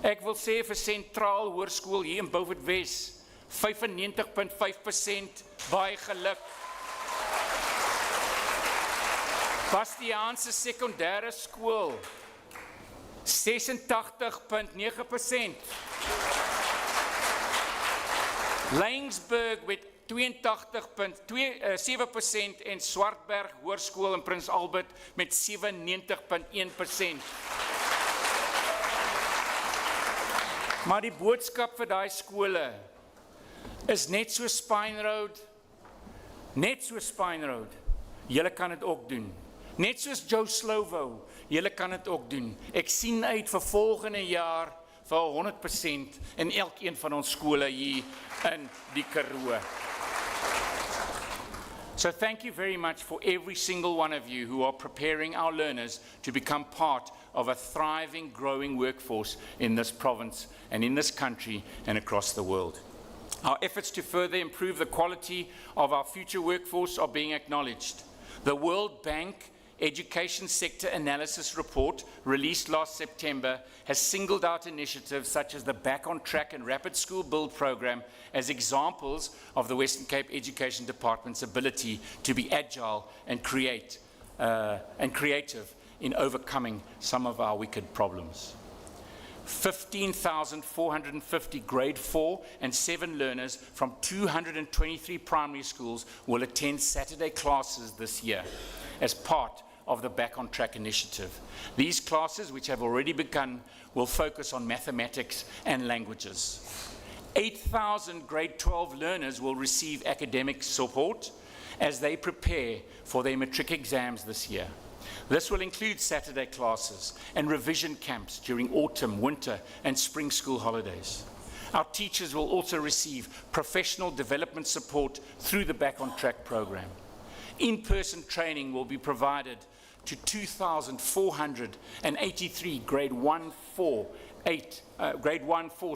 Ek wil sê vir Sentraal Hoërskool hier in Beaufort Wes, 95.5%, baie geluk. Bastiaanse Sekondêre Skool, 86.9%. Laingsburg met 82.7% en Swartberg Hoërskool in Prins Albert met 97.1%. Maar die boodskap vir daai skole is net so Spine Road, julle kan dit ook doen. Net soos Joe Slovo, julle kan dit ook doen. Ek sien uit vir volgende jaar vir 100% in elkeen van ons skole hier in die Karoo. So thank you very much for every single one of you who are preparing our learners to become part of a thriving, growing workforce in this province and in this country and across the world. Our efforts to further improve the quality of our future workforce are being acknowledged. The World Bank Education Sector Analysis Report, released last September, has singled out initiatives such as the Back on Track and Rapid School Build program as examples of the Western Cape Education Department's ability to be agile and creative in overcoming some of our wicked problems. 15,450 grade 4 and 7 learners from 223 primary schools will attend Saturday classes this year as part of the Back on Track initiative. These classes, which have already begun, will focus on mathematics and languages. 8,000 grade 12 learners will receive academic support as they prepare for their matric exams this year. This will include Saturday classes and revision camps during autumn, winter, and spring school holidays. Our teachers will also receive professional development support through the Back on Track program. In-person training will be provided to 2,483 grade 1, 4,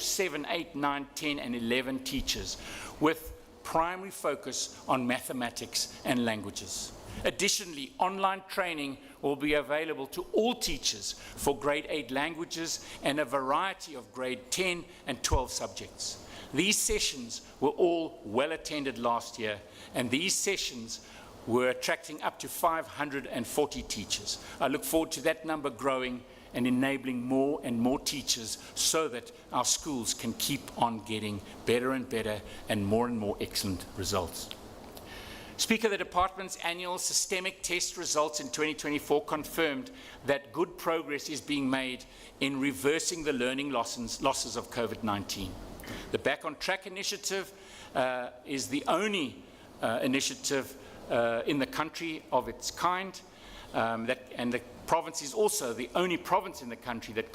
7, 8, 9, 10, and 11 teachers with primary focus on mathematics and languages. Additionally, online training will be available to all teachers for grade 8 languages and a variety of grade 10 and 12 subjects. These sessions were all well attended last year, and these sessions were attracting up to 540 teachers. I look forward to that number growing and enabling more and more teachers so that our schools can keep on getting better and better and more excellent results. Speaker, the department's annual systemic test results in 2024 confirmed that good progress is being made in reversing the learning losses of COVID-19. The Back on Track initiative is the only initiative in the country of its kind, and the province is also the only province in the country that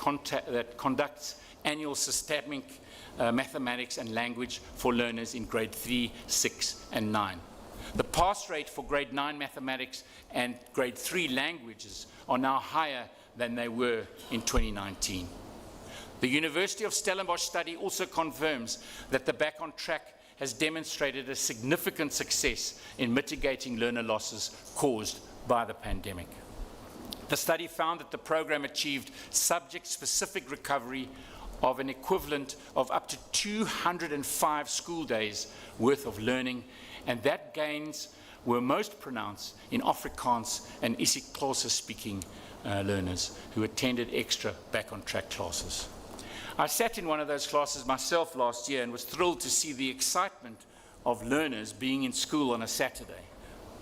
conducts annual systemic mathematics and language for learners in grade 3, 6, and 9. The pass rate for grade 9 mathematics and grade 3 languages are now higher than they were in 2019. The University of Stellenbosch study also confirms that the Back on Track has demonstrated a significant success in mitigating learner losses caused by the pandemic. The study found that the program achieved subject-specific recovery of an equivalent of up to 205 school days worth of learning, and that gains were most pronounced in Afrikaans and isiXhosa speaking learners who attended extra Back on Track classes. I sat in one of those classes myself last year and was thrilled to see the excitement of learners being in school on a Saturday.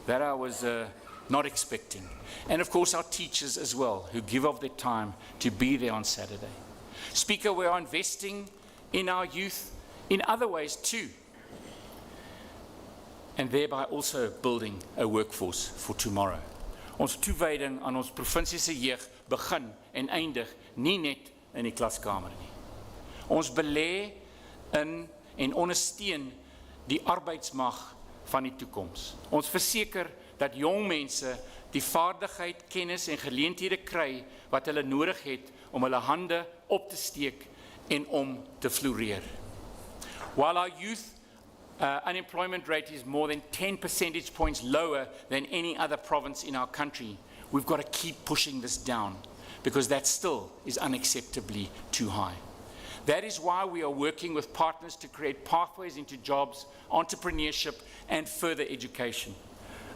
That I was not expecting. And of course our teachers as well, who give of their time to be there on Saturday. Speaker, we are investing in our youth in other ways too, and thereby also building a workforce for tomorrow. Ons toewyding aan ons provinsie se jeug begin en eindig nie net in die klaskamer nie. Ons belê in en ondersteun die arbeidsmag van die toekoms. Ons verseker dat jong mense die vaardigheid, kennis en geleenthede kry wat hulle nodig het om hulle hande op te steek en om te floreer. While our youth unemployment rate is more than 10 percentage points lower than any other province in our country, we've got to keep pushing this down because that still is unacceptably too high. That is why we are working with partners to create pathways into jobs, entrepreneurship, and further education.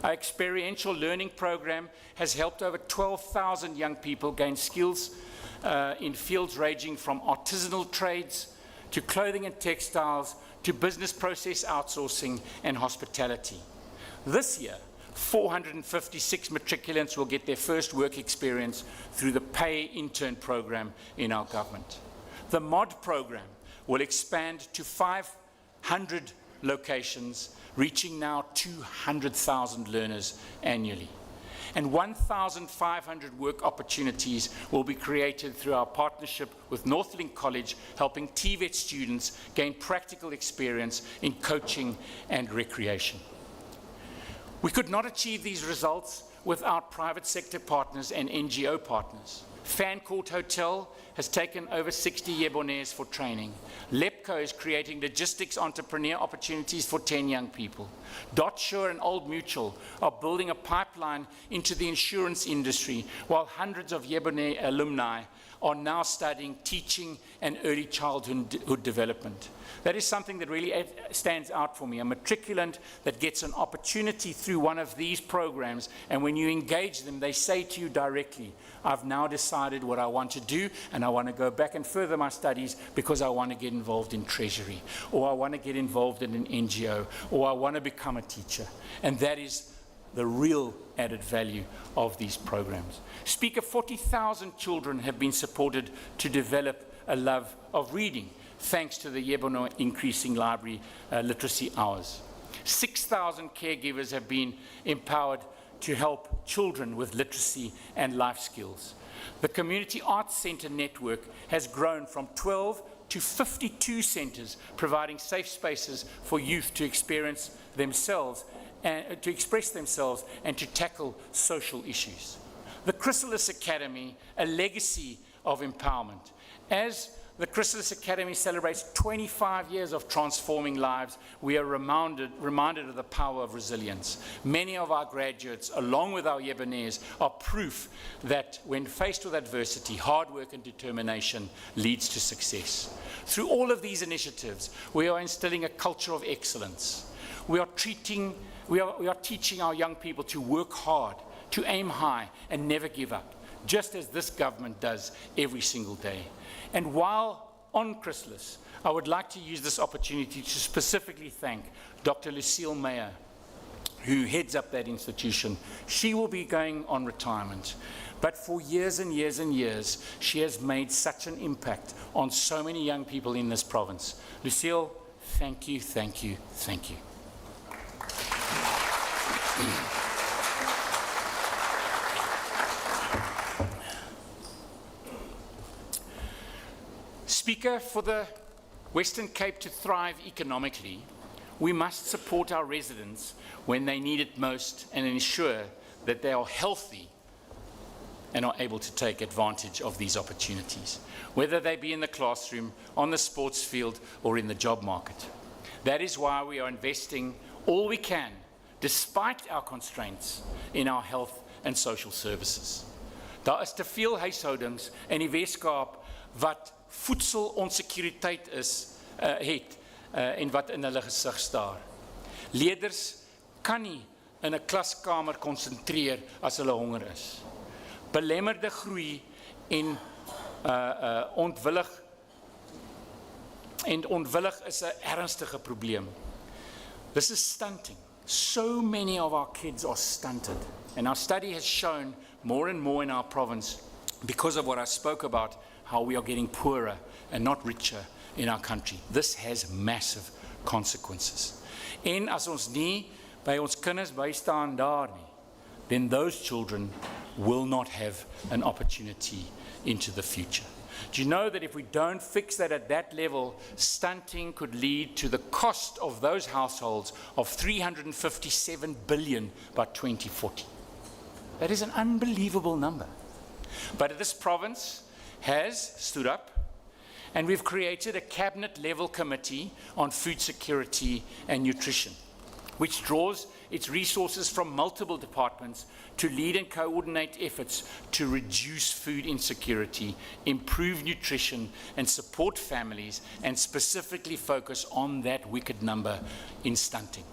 Our experiential learning program has helped over 12,000 young people gain skills in fields ranging from artisanal trades to clothing and textiles to business process outsourcing and hospitality. This year, 456 matriculants will get their first work experience through the Pay Intern program in our government. The MOD program will expand to 500 locations, reaching now 200,000 learners annually. And 1,500 work opportunities will be created through our partnership with Northlink College, helping TVET students gain practical experience in coaching and recreation. We could not achieve these results without private sector partners and NGO partners. Fancourt Hotel has taken over 60 Yebonaires for training. Lepco is creating logistics entrepreneur opportunities for 10 young people. Dotshore and Old Mutual are building a pipeline into the insurance industry, while hundreds of Yebonair alumni are now studying teaching and early childhood development. That is something that really stands out for me. A matriculant that gets an opportunity through one of these programs, and when you engage them, they say to you directly, I've now decided what I want to do, and I want to go back and further my studies because I want to get involved in Treasury, or I want to get involved in an NGO, or I want to become a teacher. And that is the real added value of these programs. Speaker, 40,000 children have been supported to develop a love of reading, thanks to the Yebono increasing library literacy hours. 6,000 caregivers have been empowered to help children with literacy and life skills. The Community Arts Centre network has grown from 12 to 52 centres, providing safe spaces for youth to experience themselves and to express themselves and to tackle social issues. The Chrysalis Academy, a legacy of empowerment. As the Chrysalis Academy celebrates 25 years of transforming lives, we are reminded of the power of resilience. Many of our graduates, along with our Yebonaires, are proof that when faced with adversity, hard work and determination leads to success. Through all of these initiatives, we are instilling a culture of excellence. We are teaching our young people to work hard, to aim high, and never give up, just as this government does every single day. And while on Chrysalis, I would like to use this opportunity to specifically thank Dr. Lucille Meyer, who heads up that institution. She will be going on retirement, but for years and years and years, she has made such an impact on so many young people in this province. Lucille, thank you, thank you, thank you. Speaker, for the Western Cape to thrive economically, we must support our residents when they need it most and ensure that they are healthy and are able to take advantage of these opportunities, whether they be in the classroom, on the sports field, or in the job market. That is why we are investing all we can, despite our constraints, in our health and social services. Daar is te veel huishoudings in die Weskaap wat voedselonsekuriteit het en wat in hulle gesig staar. Leerders kan nie in 'n klaskamer konsentreer as hulle honger is. Belemmerde groei en onwillig is 'n ernstige probleem. This is stunting. So many of our kids are stunted. And our study has shown more and more in our province, because of what I spoke about, how we are getting poorer and not richer in our country. This has massive consequences. En as ons nie by ons kinders bystaan daar nie, then those children will not have an opportunity into the future. Do you know that if we don't fix that at that level, stunting could lead to the cost of those households of 357 billion by 2040? That is an unbelievable number. But this province has stood up, and we've created a cabinet-level committee on food security and nutrition, which draws its resources from multiple departments to lead and coordinate efforts to reduce food insecurity, improve nutrition, and support families, and specifically focus on that wicked number in stunting.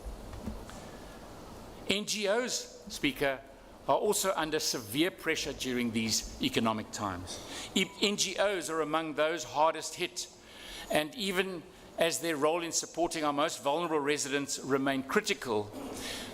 NGOs, Speaker, are also under severe pressure during these economic times. NGOs are among those hardest hit, and even as their role in supporting our most vulnerable residents remain critical.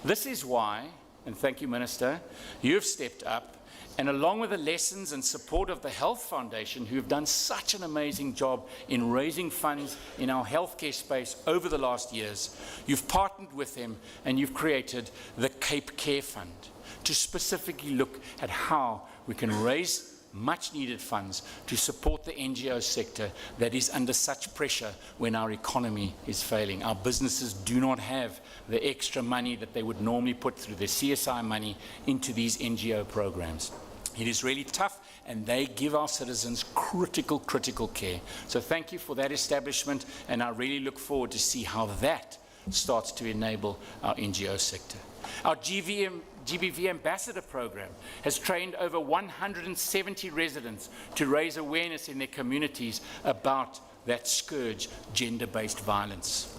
This is why, and thank you, Minister, you have stepped up, and along with the lessons and support of the Health Foundation, who have done such an amazing job in raising funds in our healthcare space over the last years, you've partnered with them and you've created the Cape Care Fund to specifically look at how we can raise much needed funds to support the NGO sector that is under such pressure when our economy is failing. Our businesses do not have the extra money that they would normally put through their CSI money into these NGO programs. It is really tough, and they give our citizens critical care. So thank you for that establishment, and I really look forward to see how that starts to enable our NGO sector. Our GBV Ambassador Program has trained over 170 residents to raise awareness in their communities about that scourge, gender-based violence.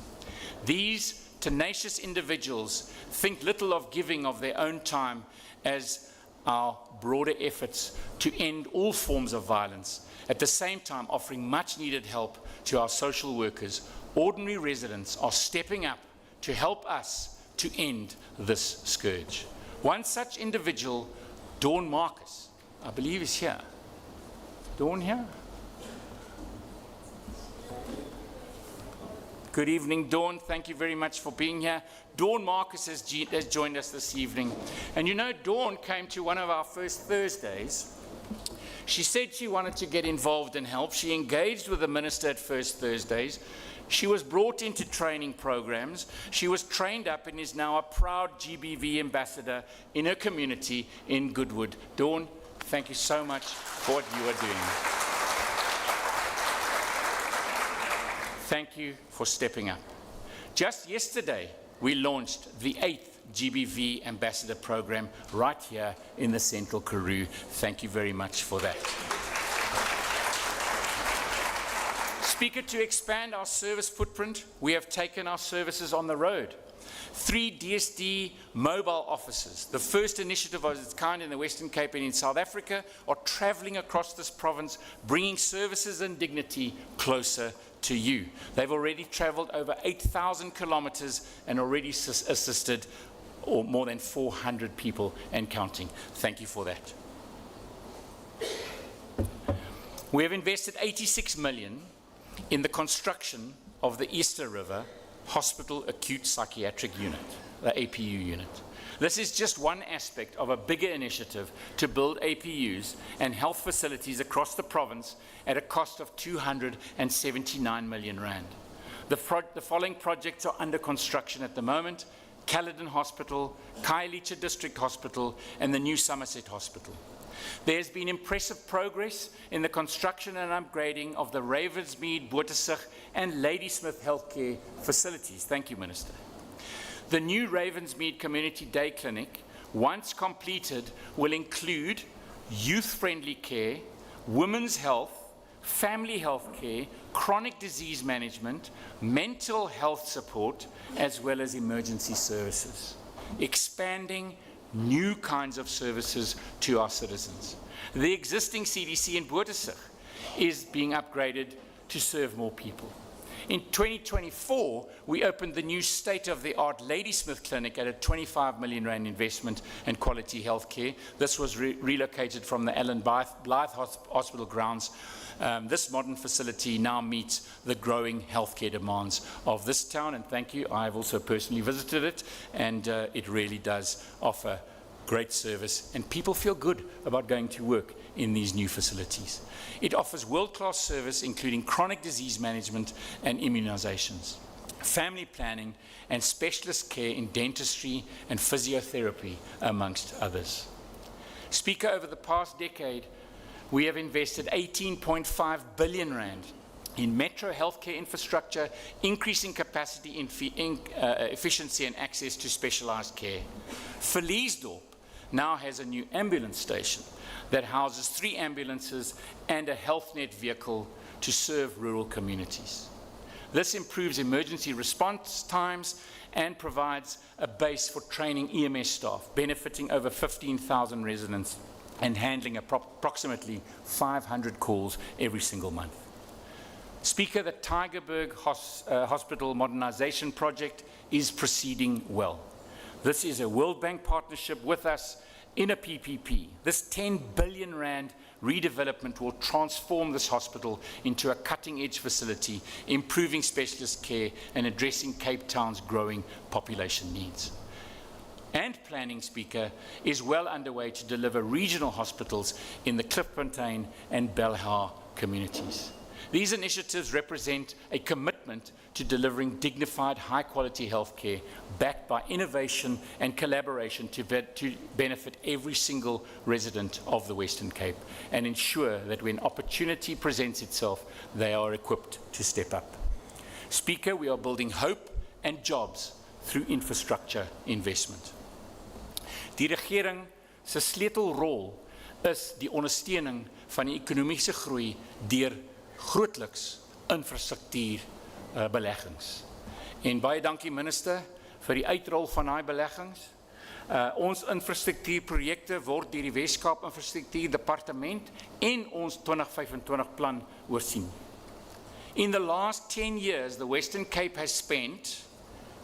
These tenacious individuals think little of giving of their own time as our broader efforts to end all forms of violence, at the same time offering much needed help to our social workers. Ordinary residents are stepping up to help us to end this scourge. One such individual, Dawn Marcus, I believe is here. Dawn here? Good evening, Dawn. Thank you very much for being here. Dawn Marcus has joined us this evening. And you know, Dawn came to one of our first Thursdays. She said she wanted to get involved and help. She engaged with the minister at First Thursdays. She was brought into training programs. She was trained up and is now a proud GBV ambassador in her community in Goodwood. Dawn, thank you so much for what you are doing. Thank you for stepping up. Just yesterday, we launched the 8th GBV Ambassador Program right here in the Central Karoo. Thank you very much for that. Speaker, to expand our service footprint, we have taken our services on the road. 3 DSD mobile offices, the first initiative of its kind in the Western Cape and in South Africa, are travelling across this province, bringing services and dignity closer to you. They've already travelled over 8,000 kilometres and already assisted more than 400 people and counting. Thank you for that. We have invested 86 million in the construction of the Easter River Hospital Acute Psychiatric Unit, the APU unit. This is just one aspect of a bigger initiative to build APUs and health facilities across the province at a cost of 279 million rand. The following projects are under construction at the moment: Caledon Hospital, Khayelitsha District Hospital, and the new Somerset Hospital. There has been impressive progress in the construction and upgrading of the Ravensmead, Botesig, and Ladysmith healthcare facilities. Thank you, Minister. The new Ravensmead Community Day Clinic, once completed, will include youth-friendly care, women's health, family health care, chronic disease management, mental health support, as well as emergency services, expanding new kinds of services to our citizens. The existing CDC in Botesig is being upgraded to serve more people. In 2024, we opened the new state-of-the-art Ladysmith Clinic at a 25 million rand investment in quality health care. This was relocated from the Ellen Blythe Hospital grounds. This modern facility now meets the growing healthcare demands of this town, and thank you. I've also personally visited it, and it really does offer great service, and people feel good about going to work in these new facilities. It offers world-class service, including chronic disease management and immunizations, family planning, and specialist care in dentistry and physiotherapy, amongst others. Speaker, over the past decade, we have invested 18.5 billion rand in metro healthcare infrastructure, increasing capacity, efficiency, and access to specialized care. Verliesdorp now has a new ambulance station that houses 3 ambulances and a HealthNet vehicle to serve rural communities. This improves emergency response times and provides a base for training EMS staff, benefiting over 15,000 residents and handling approximately 500 calls every single month. Speaker, the Tygerberg Hospital Modernization Project is proceeding well. This is a World Bank partnership with us in a PPP. This 10 billion rand redevelopment will transform this hospital into a cutting-edge facility, improving specialist care and addressing Cape Town's growing population needs. And planning, Speaker, is well underway to deliver regional hospitals in the Klipfontein and Belhar communities. These initiatives represent a commitment to delivering dignified, high-quality health care backed by innovation and collaboration to benefit every single resident of the Western Cape and ensure that when opportunity presents itself, they are equipped to step up. Speaker, we are building hope and jobs through infrastructure investment. Die regering se sleutelrol is die ondersteuning van die ekonomiese groei deur grootliks infrastruktuur beleggings. En baie dankie, minister, vir die uitrol van daai beleggings. Ons infrastruktuurprojekte word deur die Weskaap Infrastruktuurdepartement en ons 2025 plan oorsien. In the last 10 years, the Western Cape has spent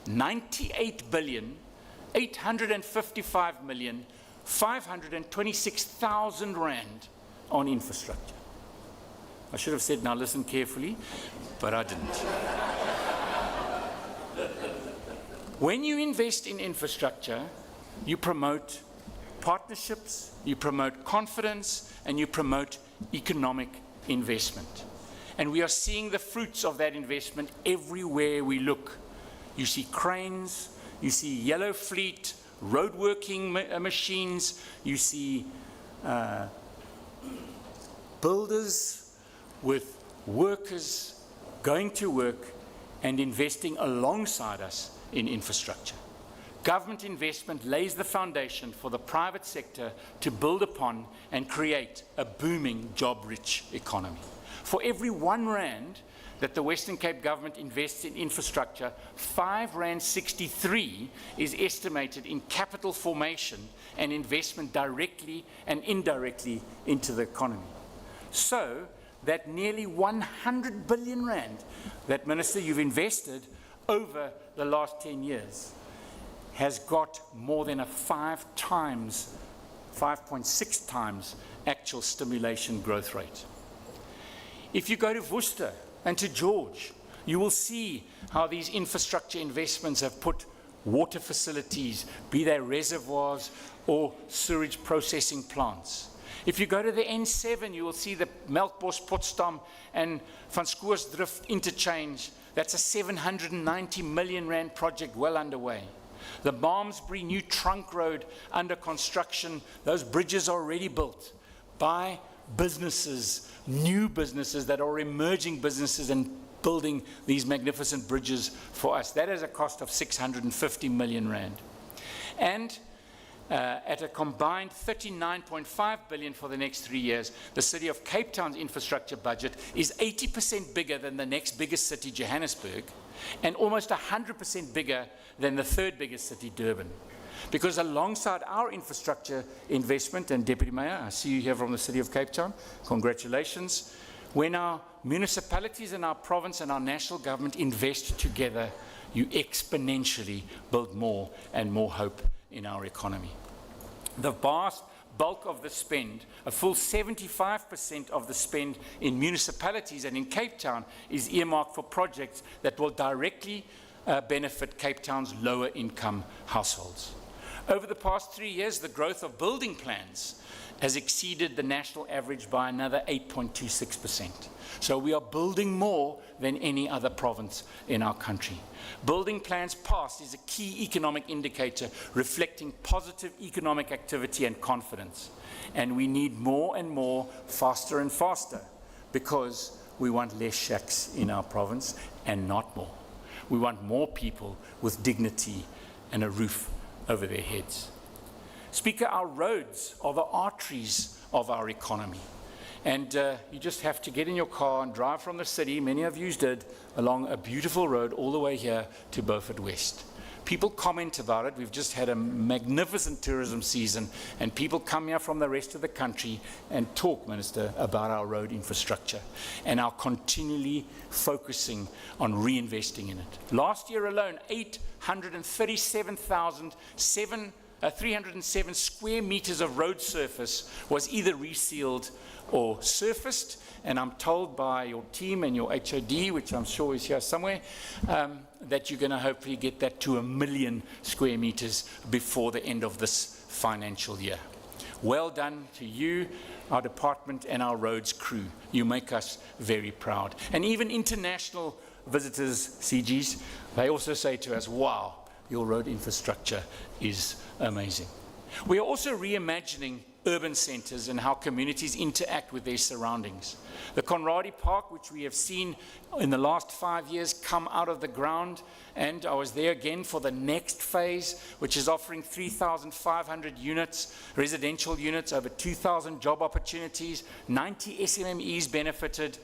98,855,526,000 rand on infrastructure. I should have said, now listen carefully, but I didn't. When you invest in infrastructure, you promote partnerships, you promote confidence, and you promote economic investment. And we are seeing the fruits of that investment everywhere we look. You see cranes, you see yellow fleet, road working machines, you see builders with workers going to work and investing alongside us in infrastructure. Government investment lays the foundation for the private sector to build upon and create a booming, job-rich economy. For every R1 that the Western Cape government invests in infrastructure, R5.63 is estimated in capital formation and investment directly and indirectly into the economy. So that nearly 100 billion rand that, Minister, you've invested over the last 10 years has got more than a 5.6 times actual stimulation growth rate. If you go to Worcester and to George, you will see how these infrastructure investments have put water facilities, be they reservoirs or sewage processing plants. If you go to the N7, you will see the Melkbos, Potsdam and Van Skoersdrift interchange. That's a 790 million rand project well underway. The Malmesbury new trunk road under construction. Those bridges are already built by businesses, new businesses that are emerging businesses and building these magnificent bridges for us. That is a cost of 650 million rand. And at a combined 39.5 billion for the next 3 years, the City of Cape Town's infrastructure budget is 80% bigger than the next biggest city, Johannesburg, and almost 100% bigger than the third biggest city, Durban. Because alongside our infrastructure investment, and Deputy Mayor, I see you here from the City of Cape Town, congratulations. When our municipalities and our province and our national government invest together, you exponentially build more and more hope in our economy. The vast bulk of the spend, a full 75% of the spend in municipalities and in Cape Town, is earmarked for projects that will directly benefit Cape Town's lower income households. Over the past 3 years, the growth of building plans has exceeded the national average by another 8.26%. So we are building more than any other province in our country. Building plans passed is a key economic indicator reflecting positive economic activity and confidence. And we need more and more, faster and faster, because we want less shacks in our province and not more. We want more people with dignity and a roof over their heads. Speaker, our roads are the arteries of our economy. And you just have to get in your car and drive from the city, many of you did, along a beautiful road all the way here to Beaufort West. People comment about it. We've just had a magnificent tourism season, and people come here from the rest of the country and talk, Minister, about our road infrastructure and our continually focusing on reinvesting in it. Last year alone, 307 square meters of road surface was either resealed or surfaced, and I'm told by your team and your HOD, which I'm sure is here somewhere, that you're going to hopefully get that to 1 million square meters before the end of this financial year. Well done to you, our department and our roads crew. You make us very proud. And even international visitors, CGs, they also say to us, wow, your road infrastructure is amazing. We are also reimagining urban centres and how communities interact with their surroundings. The Conradie Park, which we have seen in the last 5 years come out of the ground, and I was there again for the next phase, which is offering 3,500 units, residential units, over 2,000 job opportunities, 90 SMMEs benefited.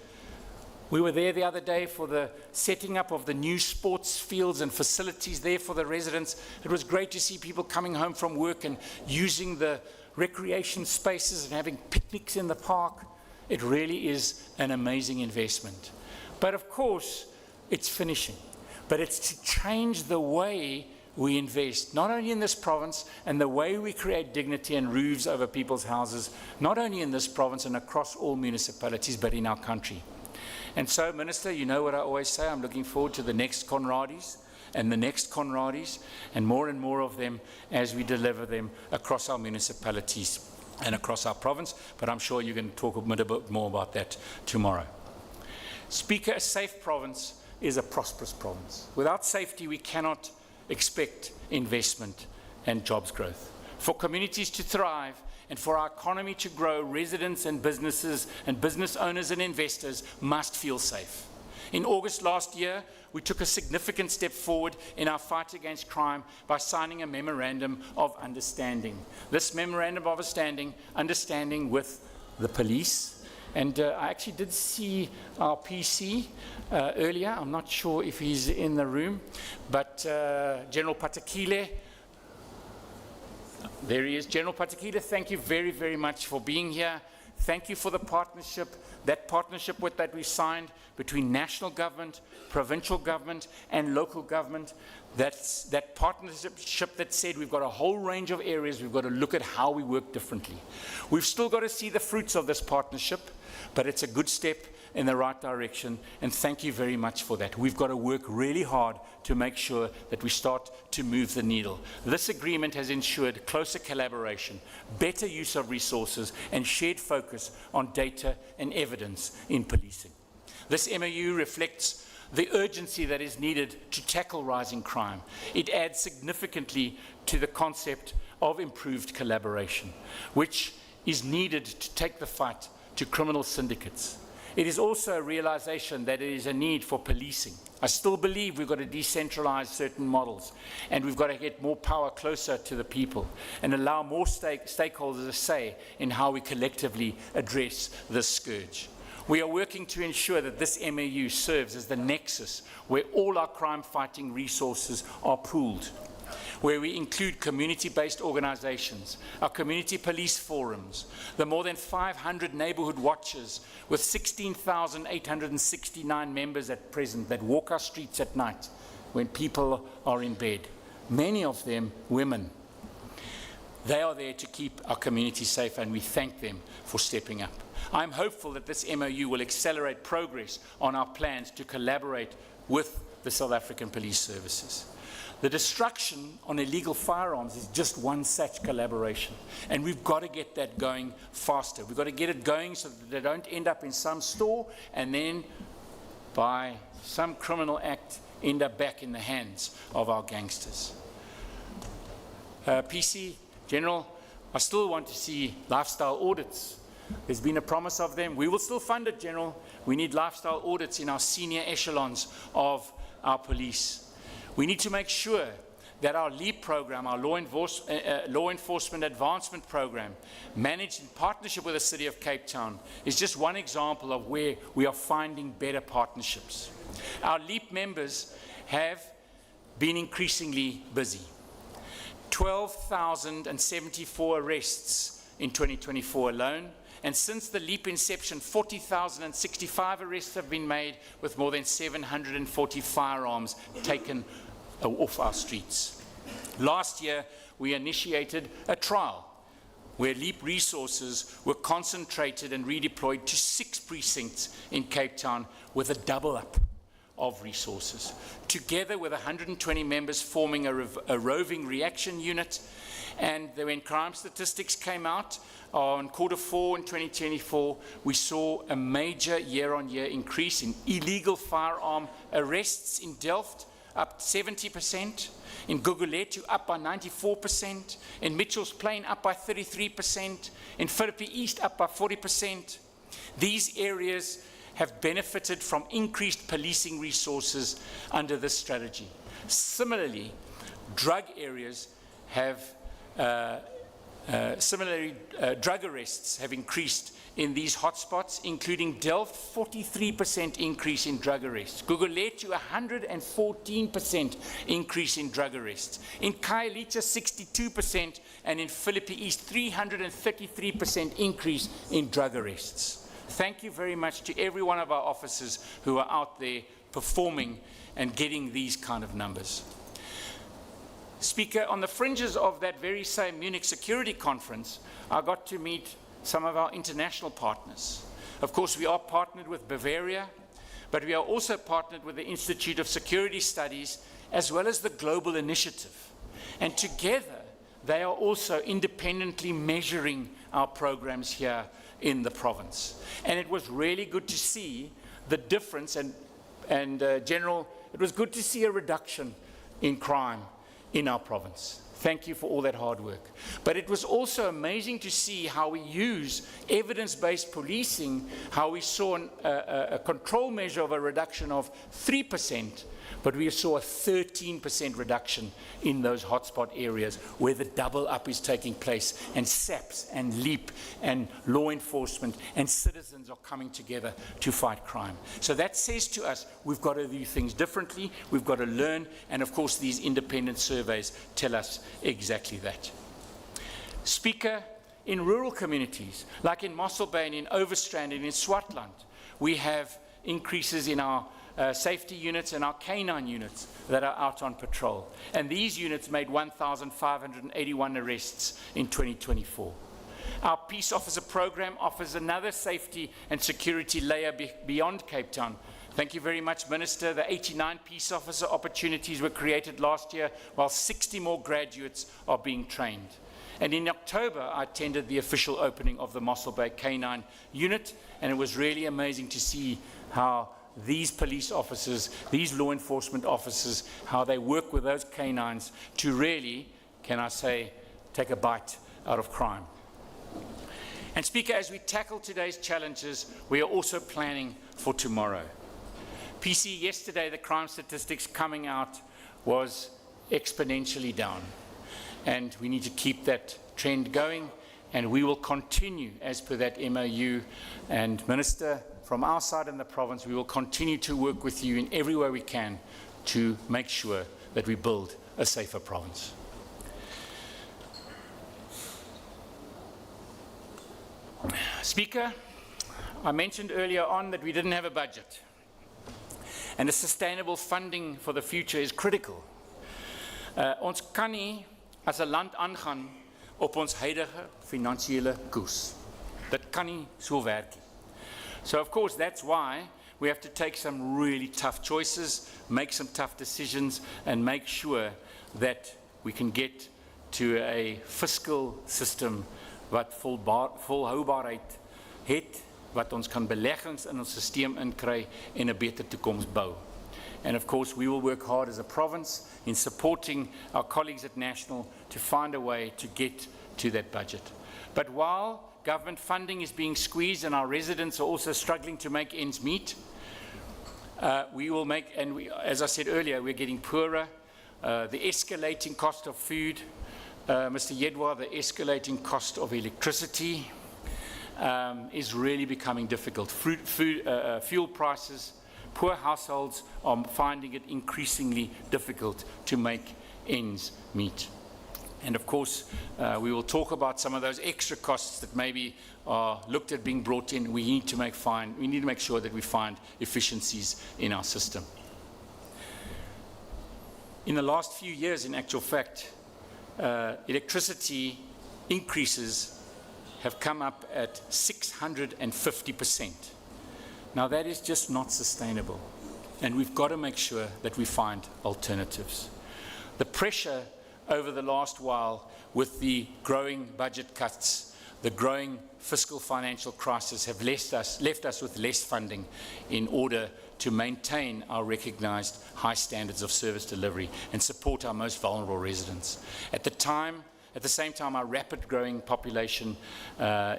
We were there the other day for the setting up of the new sports fields and facilities there for the residents. It was great to see people coming home from work and using the recreation spaces and having picnics in the park. It really is an amazing investment. But of course, it's finishing. But it's to change the way we invest, not only in this province, and the way we create dignity and roofs over people's houses, not only in this province and across all municipalities, but in our country. And so, Minister, you know what I always say, I'm looking forward to the next Conradies and the next Conradies and more of them as we deliver them across our municipalities and across our province, but I'm sure you can talk a bit more about that tomorrow. Speaker, a safe province is a prosperous province. Without safety, we cannot expect investment and jobs growth. For communities to thrive and for our economy to grow, residents and businesses and business owners and investors must feel safe. In August last year, we took a significant step forward in our fight against crime by signing a memorandum of understanding. This memorandum of understanding with the police, and I actually did see our PC earlier. I'm not sure if he's in the room, but General Patakile, there he is. General Patakile, thank you very, very much for being here. Thank you for the partnership, that partnership that we signed between national government, provincial government, and local government. that partnership that said we've got a whole range of areas, we've got to look at how we work differently. We've still got to see the fruits of this partnership, but it's a good step in the right direction, and thank you very much for that. We've got to work really hard to make sure that we start to move the needle. This agreement has ensured closer collaboration, better use of resources, and shared focus on data and evidence in policing. This MOU reflects the urgency that is needed to tackle rising crime. It adds significantly to the concept of improved collaboration, which is needed to take the fight to criminal syndicates. It is also a realization that there is a need for policing. I still believe we've got to decentralize certain models, and we've got to get more power closer to the people and allow more stakeholders a say in how we collectively address this scourge. We are working to ensure that this MOU serves as the nexus where all our crime-fighting resources are pooled, where we include community-based organizations, our community police forums, the more than 500 neighborhood watches with 16,869 members at present that walk our streets at night when people are in bed, many of them women. They are there to keep our community safe, and we thank them for stepping up. I'm hopeful that this MOU will accelerate progress on our plans to collaborate with the South African Police Services. The destruction on illegal firearms is just one such collaboration, and we've got to get that going faster. We've got to get it going so that they don't end up in some store and then by some criminal act end up back in the hands of our gangsters. PC, General, I still want to see lifestyle audits. There's been a promise of them. We will still fund it, General. We need lifestyle audits in our senior echelons of our police. We need to make sure that our LEAP program, our Law Enforcement Advancement Program, managed in partnership with the City of Cape Town, is just one example of where we are finding better partnerships. Our LEAP members have been increasingly busy. 12,074 arrests in 2024 alone, and since the LEAP inception, 40,065 arrests have been made, with more than 740 firearms taken off our streets. Last year, we initiated a trial where LEAP resources were concentrated and redeployed to 6 precincts in Cape Town with a double up of resources, together with 120 members forming a roving reaction unit. And when crime statistics came out on Q4 in 2024, we saw a major year-on-year increase in illegal firearm arrests in Delft, up 70%, in Gugulethu up by 94%, in Mitchell's Plain up by 33%, in Philippi East up by 40%. These areas have benefited from increased policing resources under this strategy. Similarly, drug areas have drug arrests have increased in these hotspots, including Delft, 43% increase in drug arrests. Gugulethu, 114% increase in drug arrests. In Khayelitsha, 62%, and in Philippi East, 333% increase in drug arrests. Thank you very much to every one of our officers who are out there performing and getting these kind of numbers. Speaker, on the fringes of that very same Munich Security Conference, I got to meet some of our international partners. Of course, we are partnered with Bavaria, but we are also partnered with the Institute of Security Studies as well as the Global Initiative. And together, they are also independently measuring our programs here in the province. And it was really good to see the difference, and General, it was good to see a reduction in crime in our province. Thank you for all that hard work. But it was also amazing to see how we use evidence-based policing, how we saw a control measure of a reduction of 3%, but we saw a 13% reduction in those hotspot areas where the double up is taking place, and SAPS and LEAP and law enforcement and citizens are coming together to fight crime. So that says to us we've got to do things differently, we've got to learn, and of course these independent surveys tell us exactly that. Speaker, in rural communities like in Mossel Bay and in Overstrand and in Swartland, we have increases in our safety units and our canine units that are out on patrol. And these units made 1,581 arrests in 2024. Our Peace Officer program offers another safety and security layer beyond Cape Town. Thank you very much, Minister. The 89 Peace Officer opportunities were created last year, while 60 more graduates are being trained. And in October, I attended the official opening of the Mossel Bay Canine Unit, and it was really amazing to see how these police officers, these law enforcement officers, how they work with those canines to really, can I say, take a bite out of crime. And Speaker, as we tackle today's challenges, we are also planning for tomorrow. PC, yesterday the crime statistics coming out was exponentially down. And we need to keep that trend going, and we will continue as per that MOU. And Minister, from our side in the province, we will continue to work with you in every way we can to make sure that we build a safer province. Speaker, I mentioned earlier on that we didn't have a budget, and the sustainable funding for the future is critical. Ons kan nie as 'n land aangaan op ons huidige finansiële koers. Dit kan nie so werk nie. So of course that's why we have to take some really tough choices, make some tough decisions, and make sure that we can get to a fiscal system wat volhoubaarheid het, wat ons kan beleggings in ons systeem inkry en 'n beter toekoms bou. And of course we will work hard as a province in supporting our colleagues at National to find a way to get to that budget. But while government funding is being squeezed and our residents are also struggling to make ends meet, we will make, and we, as I said earlier, we're getting poorer. The escalating cost of food, Mr. Yedwa, the escalating cost of electricity is really becoming difficult. Fuel prices, poor households are finding it increasingly difficult to make ends meet. And of course, we will talk about some of those extra costs that maybe are looked at being brought in. We need to make sure that we find efficiencies in our system. In the last few years, in actual fact, electricity increases have come up at 650%. Now that is just not sustainable, and we've got to make sure that we find alternatives. The pressure over the last while with the growing budget cuts, the growing fiscal financial crisis have left us with less funding in order to maintain our recognized high standards of service delivery and support our most vulnerable residents. At the same time, our rapid growing population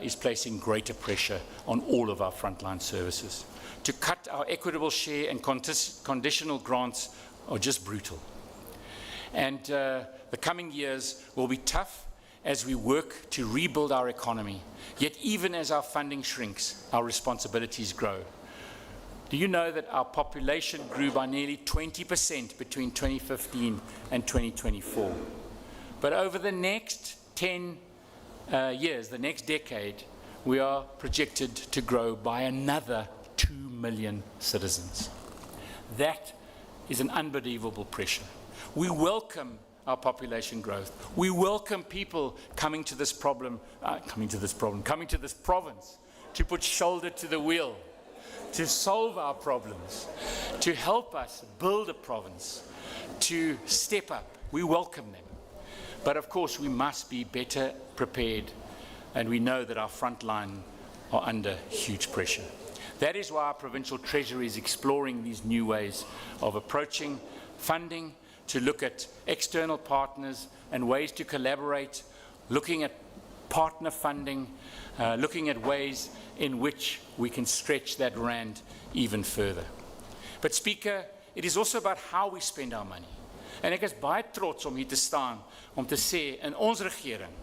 is placing greater pressure on all of our frontline services. To cut our equitable share and conditional grants are just brutal. And the coming years will be tough as we work to rebuild our economy. Yet even as our funding shrinks, our responsibilities grow. Do you know that our population grew by nearly 20% between 2015 and 2024? But over the next 10 years, the next decade, we are projected to grow by another 2 million citizens. That is an unbelievable pressure. We welcome our population growth. We welcome people coming to this province to put shoulder to the wheel, to solve our problems, to help us build a province, to step up. We welcome them. But of course, we must be better prepared, and we know that our front line are under huge pressure. That is why our provincial treasury is exploring these new ways of approaching funding, to look at external partners and ways to collaborate, looking at partner funding, looking at ways in which we can stretch that rand even further. But Speaker, it is also about how we spend our money. En ek is baie trots om hier te staan om te sê in ons regering,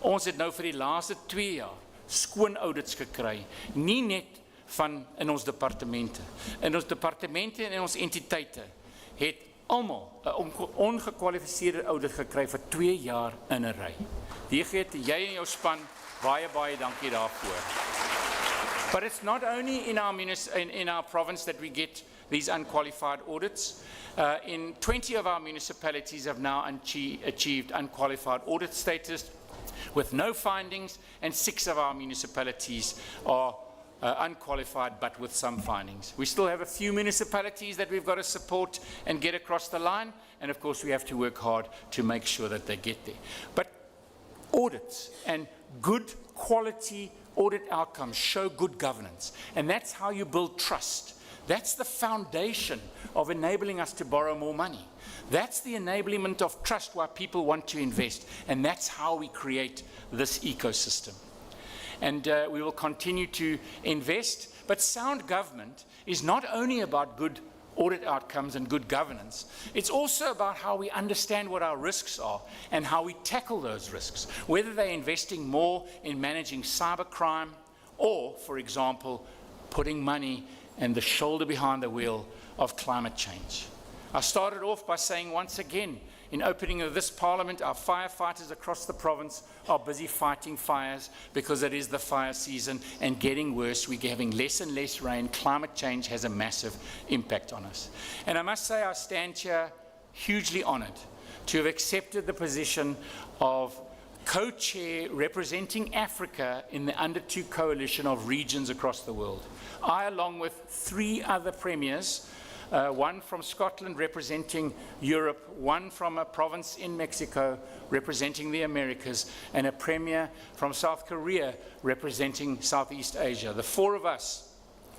ons het nou vir die laaste 2 jaar skoon audits gekry, nie net van in ons departemente. In ons departemente en in ons entiteite het almal 'n ongekwalifiseerde audit gekry vir 2 jaar in 'n ry. DG, jy en jou span, baie dankie daarvoor. But it's not only in our province that we get these unqualified audits. In 20 of our municipalities have now achieved unqualified audit status with no findings, and 6 of our municipalities are unqualified but with some findings. We still have a few municipalities that we've got to support and get across the line, and of course we have to work hard to make sure that they get there. But audits and good quality audit outcomes show good governance, and that's how you build trust. That's the foundation of enabling us to borrow more money. That's the enablement of trust why people want to invest, and that's how we create this ecosystem. And we will continue to invest, but sound government is not only about good audit outcomes and good governance, it's also about how we understand what our risks are and how we tackle those risks, whether they're investing more in managing cybercrime or, for example, putting money and the shoulder behind the wheel of climate change. I started off by saying once again, in opening of this parliament, our firefighters across the province are busy fighting fires because it is the fire season and getting worse. We're having less and less rain. Climate change has a massive impact on us. And I must say I stand here hugely honoured to have accepted the position of co-chair representing Africa in the Under 2 coalition of regions across the world. I, along with 3 other premiers, one from Scotland representing Europe, one from a province in Mexico representing the Americas, and a premier from South Korea representing Southeast Asia. The 4 of us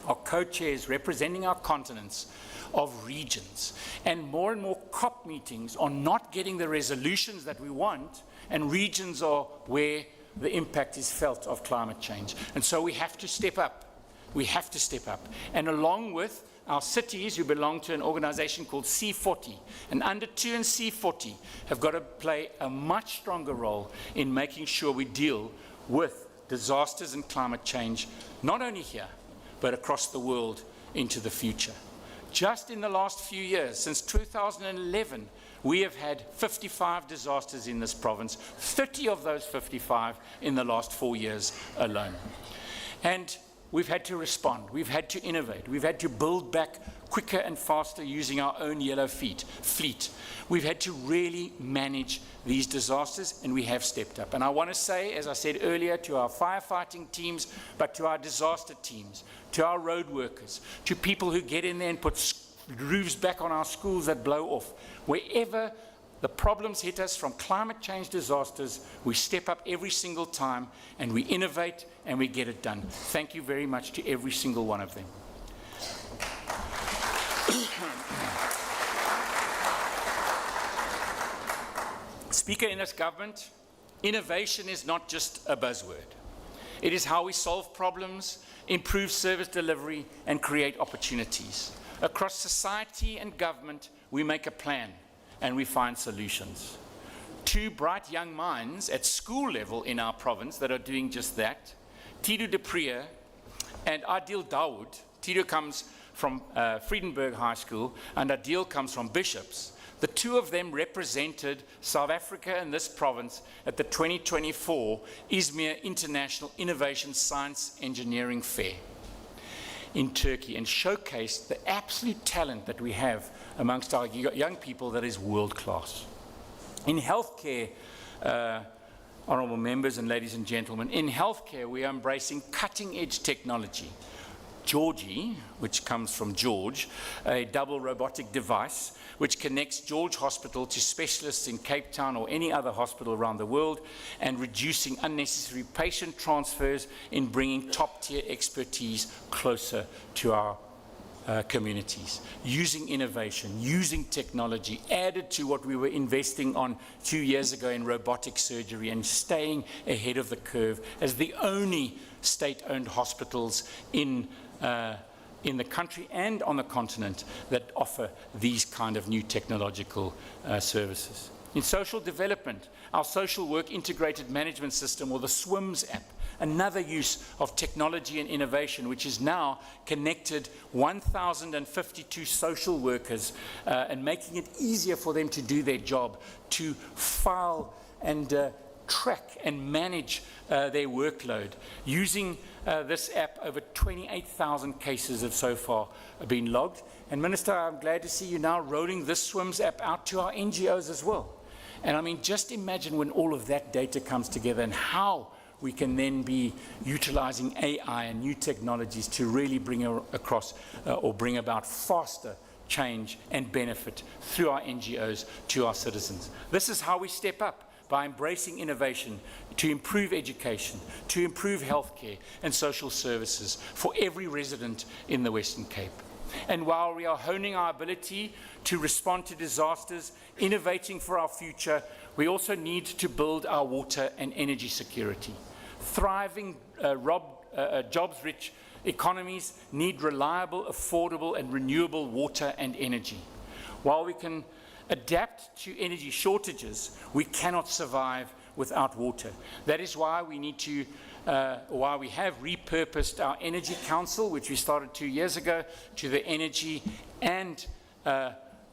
are co-chairs representing our continents of regions. And more COP meetings are not getting the resolutions that we want, and regions are where the impact is felt of climate change. And so we have to step up. We have to step up. And along with our cities who belong to an organization called C40, and Under 2 and C40 have got to play a much stronger role in making sure we deal with disasters and climate change, not only here, but across the world into the future. Just in the last few years, since 2011, we have had 55 disasters in this province, 30 of those 55 in the last 4 years alone. And we've had to respond, we've had to innovate, we've had to build back quicker and faster using our own yellow fleet. We've had to really manage these disasters, and we have stepped up. And I want to say, as I said earlier, to our firefighting teams, but to our disaster teams, to our road workers, to people who get in there and put roofs back on our schools that blow off. Wherever the problems hit us from climate change disasters, we step up every single time, and we innovate, and we get it done. Thank you very much to every single one of them. Speaker, in this government, innovation is not just a buzzword. It is how we solve problems, improve service delivery, and create opportunities. Across society and government, we make a plan and we find solutions. 2 bright young minds at school level in our province that are doing just that, Tito de Prier and Adil Dawood. Tito comes from Friedenberg High School and Adil comes from Bishops. The 2 of them represented South Africa and this province at the 2024 Izmir International Innovation Science Engineering Fair in Turkey, and showcased the absolute talent that we have amongst our young people that is world-class. In healthcare, honourable members and ladies and gentlemen, in healthcare we are embracing cutting-edge technology. Georgie, which comes from George, a double robotic device which connects George Hospital to specialists in Cape Town or any other hospital around the world, and reducing unnecessary patient transfers in bringing top-tier expertise closer to our communities. Using innovation, using technology, added to what we were investing on 2 years ago in robotic surgery, and staying ahead of the curve as the only state-owned hospitals in the country and on the continent that offer these kind of new technological services. In social development, our social work integrated management system, or the SWIMS app, another use of technology and innovation, which is now connected 1,052 social workers and making it easier for them to do their job, to file and track and manage their workload. Using this app, over 28,000 cases have so far been logged. And Minister, I'm glad to see you now rolling this SWIMS app out to our NGOs as well. And I mean, just imagine when all of that data comes together and how we can then be utilizing AI and new technologies to really bring across or bring about faster change and benefit through our NGOs to our citizens. This is how we step up, by embracing innovation to improve education, to improve healthcare and social services for every resident in the Western Cape. And while we are honing our ability to respond to disasters, innovating for our future, we also need to build our water and energy security. Thriving, jobs-rich economies need reliable, affordable and renewable water and energy. While we can adapt to energy shortages, we cannot survive without water. That is why we need to, why we have repurposed our Energy Council, which we started 2 years ago, to the Energy and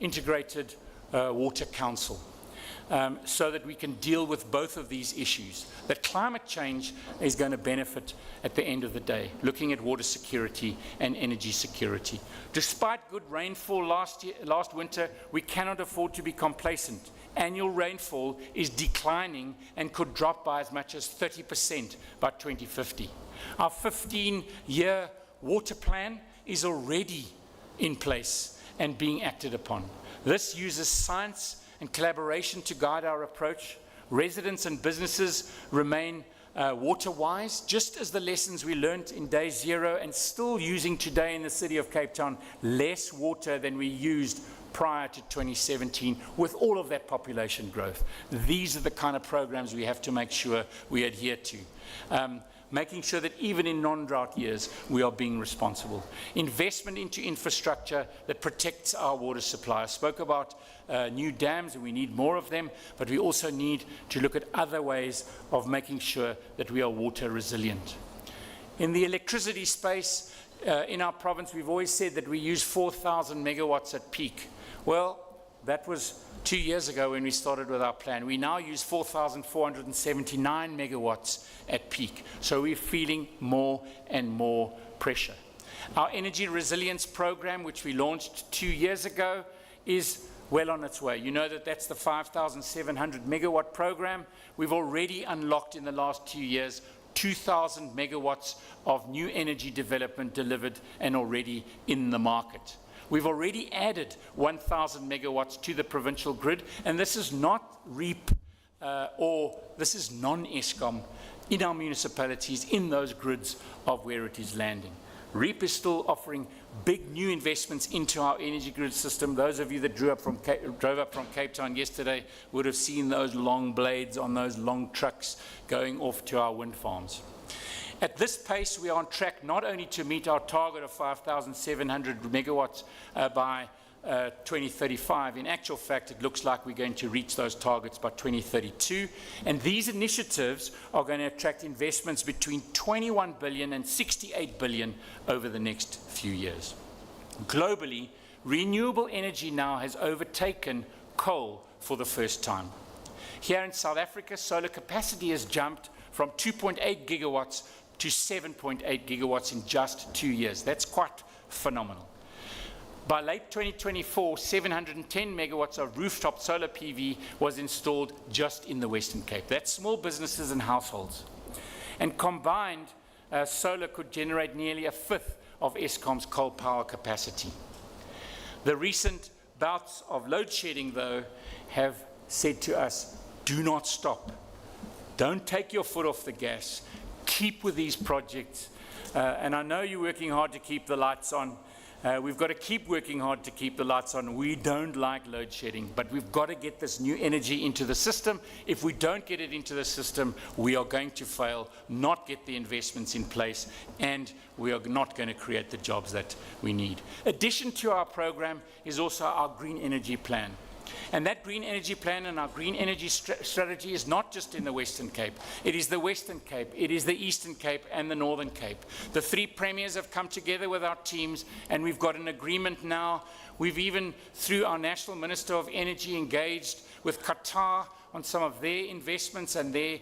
Integrated Water Council. So that we can deal with both of these issues. That climate change is going to benefit at the end of the day, looking at water security and energy security. Despite good rainfall last winter, we cannot afford to be complacent. Annual rainfall is declining and could drop by as much as 30% by 2050. Our 15-year water plan is already in place and being acted upon. This uses science and collaboration to guide our approach. Residents and businesses remain water-wise, just as the lessons we learned in day zero and still using today in the city of Cape Town, less water than we used prior to 2017 with all of that population growth. These are the kind of programs we have to make sure we adhere to. Making sure that even in non-drought years, we are being responsible. Investment into infrastructure that protects our water supply. I spoke about new dams, and we need more of them, but we also need to look at other ways of making sure that we are water resilient. In the electricity space, in our province, we've always said that we use 4,000 megawatts at peak. Well, that was 2 years ago when we started with our plan. We now use 4,479 megawatts at peak. So we're feeling more and more pressure. Our energy resilience program, which we launched 2 years ago, is well on its way. You know that that's the 5,700 megawatt program. We've already unlocked in the last 2 years 2,000 megawatts of new energy development delivered and already in the market. We've already added 1,000 megawatts to the provincial grid, and this is not REAP or this is non-Eskom in our municipalities, in those grids of where it is landing. REAP is still offering big new investments into our energy grid system. Those of you that drove up from Cape Town yesterday would have seen those long blades on those long trucks going off to our wind farms. At this pace, we are on track not only to meet our target of 5,700 megawatts by 2035. In actual fact, it looks like we're going to reach those targets by 2032. And these initiatives are going to attract investments between 21 billion and 68 billion over the next few years. Globally, renewable energy now has overtaken coal for the first time. Here in South Africa, solar capacity has jumped from 2.8 gigawatts to 7.8 gigawatts in just 2 years. That's quite phenomenal. By late 2024, 710 megawatts of rooftop solar PV was installed just in the Western Cape. That's small businesses and households. And combined, solar could generate nearly a fifth of Eskom's coal power capacity. The recent bouts of load shedding, though, have said to us, do not stop. Don't take your foot off the gas. Keep with these projects. And I know you're working hard to keep the lights on. We've got to keep working hard to keep the lights on. We don't like load shedding, but we've got to get this new energy into the system. If we don't get it into the system, we are going to fail, not get the investments in place, and we are not going to create the jobs that we need. Addition to our program is also our green energy plan. And that green energy plan and our green energy strategy is not just in the Western Cape. It is the Western Cape, it is the Eastern Cape and the Northern Cape. The three premiers have come together with our teams, and we've got an agreement now. We've even, through our National Minister of Energy, engaged with Qatar on some of their investments and their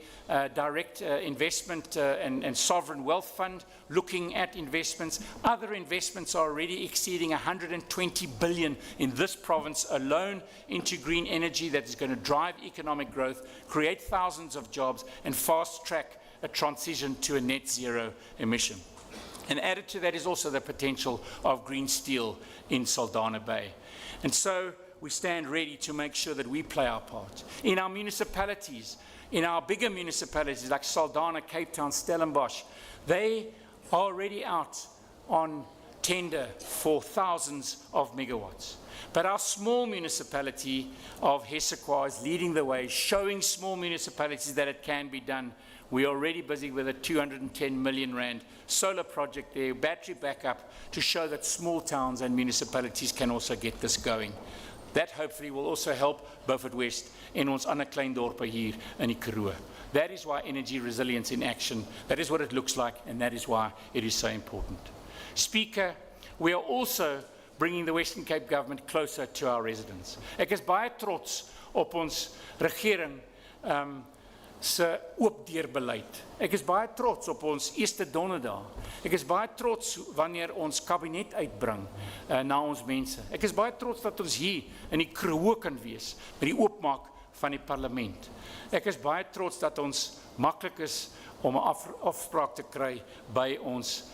direct investment and sovereign wealth fund, looking at investments. Other investments are already exceeding 120 billion in this province alone into green energy that is going to drive economic growth, create thousands of jobs, and fast-track a transition to a net zero emission. And added to that is also the potential of green steel in Saldanha Bay. And so we stand ready to make sure that we play our part. In our municipalities, in our bigger municipalities like Saldanha, Cape Town, Stellenbosch, they are already out on tender for thousands of megawatts. But our small municipality of Hessequa is leading the way, showing small municipalities that it can be done. We're already busy with a 210 million rand solar project there, battery backup, to show that small towns and municipalities can also get this going. That hopefully will also help Beaufort West en ons ander klein dorpe hier in die Karoo. That is why energy resilience in action, that is what it looks like, and that is why it is so important. Speaker, we are also bringing the Western Cape government closer to our residents. Ek is baie trots op ons regering se oop deurbeleid. Ek is baie trots op ons eerste donderdag. Ek is baie trots wanneer ons kabinet uitbring na ons mense. Ek is baie trots dat ons hier in die Karoo kan wees met die oopmaak van die parlement. Ek is baie trots dat ons maklik is om 'n afspraak te kry by ons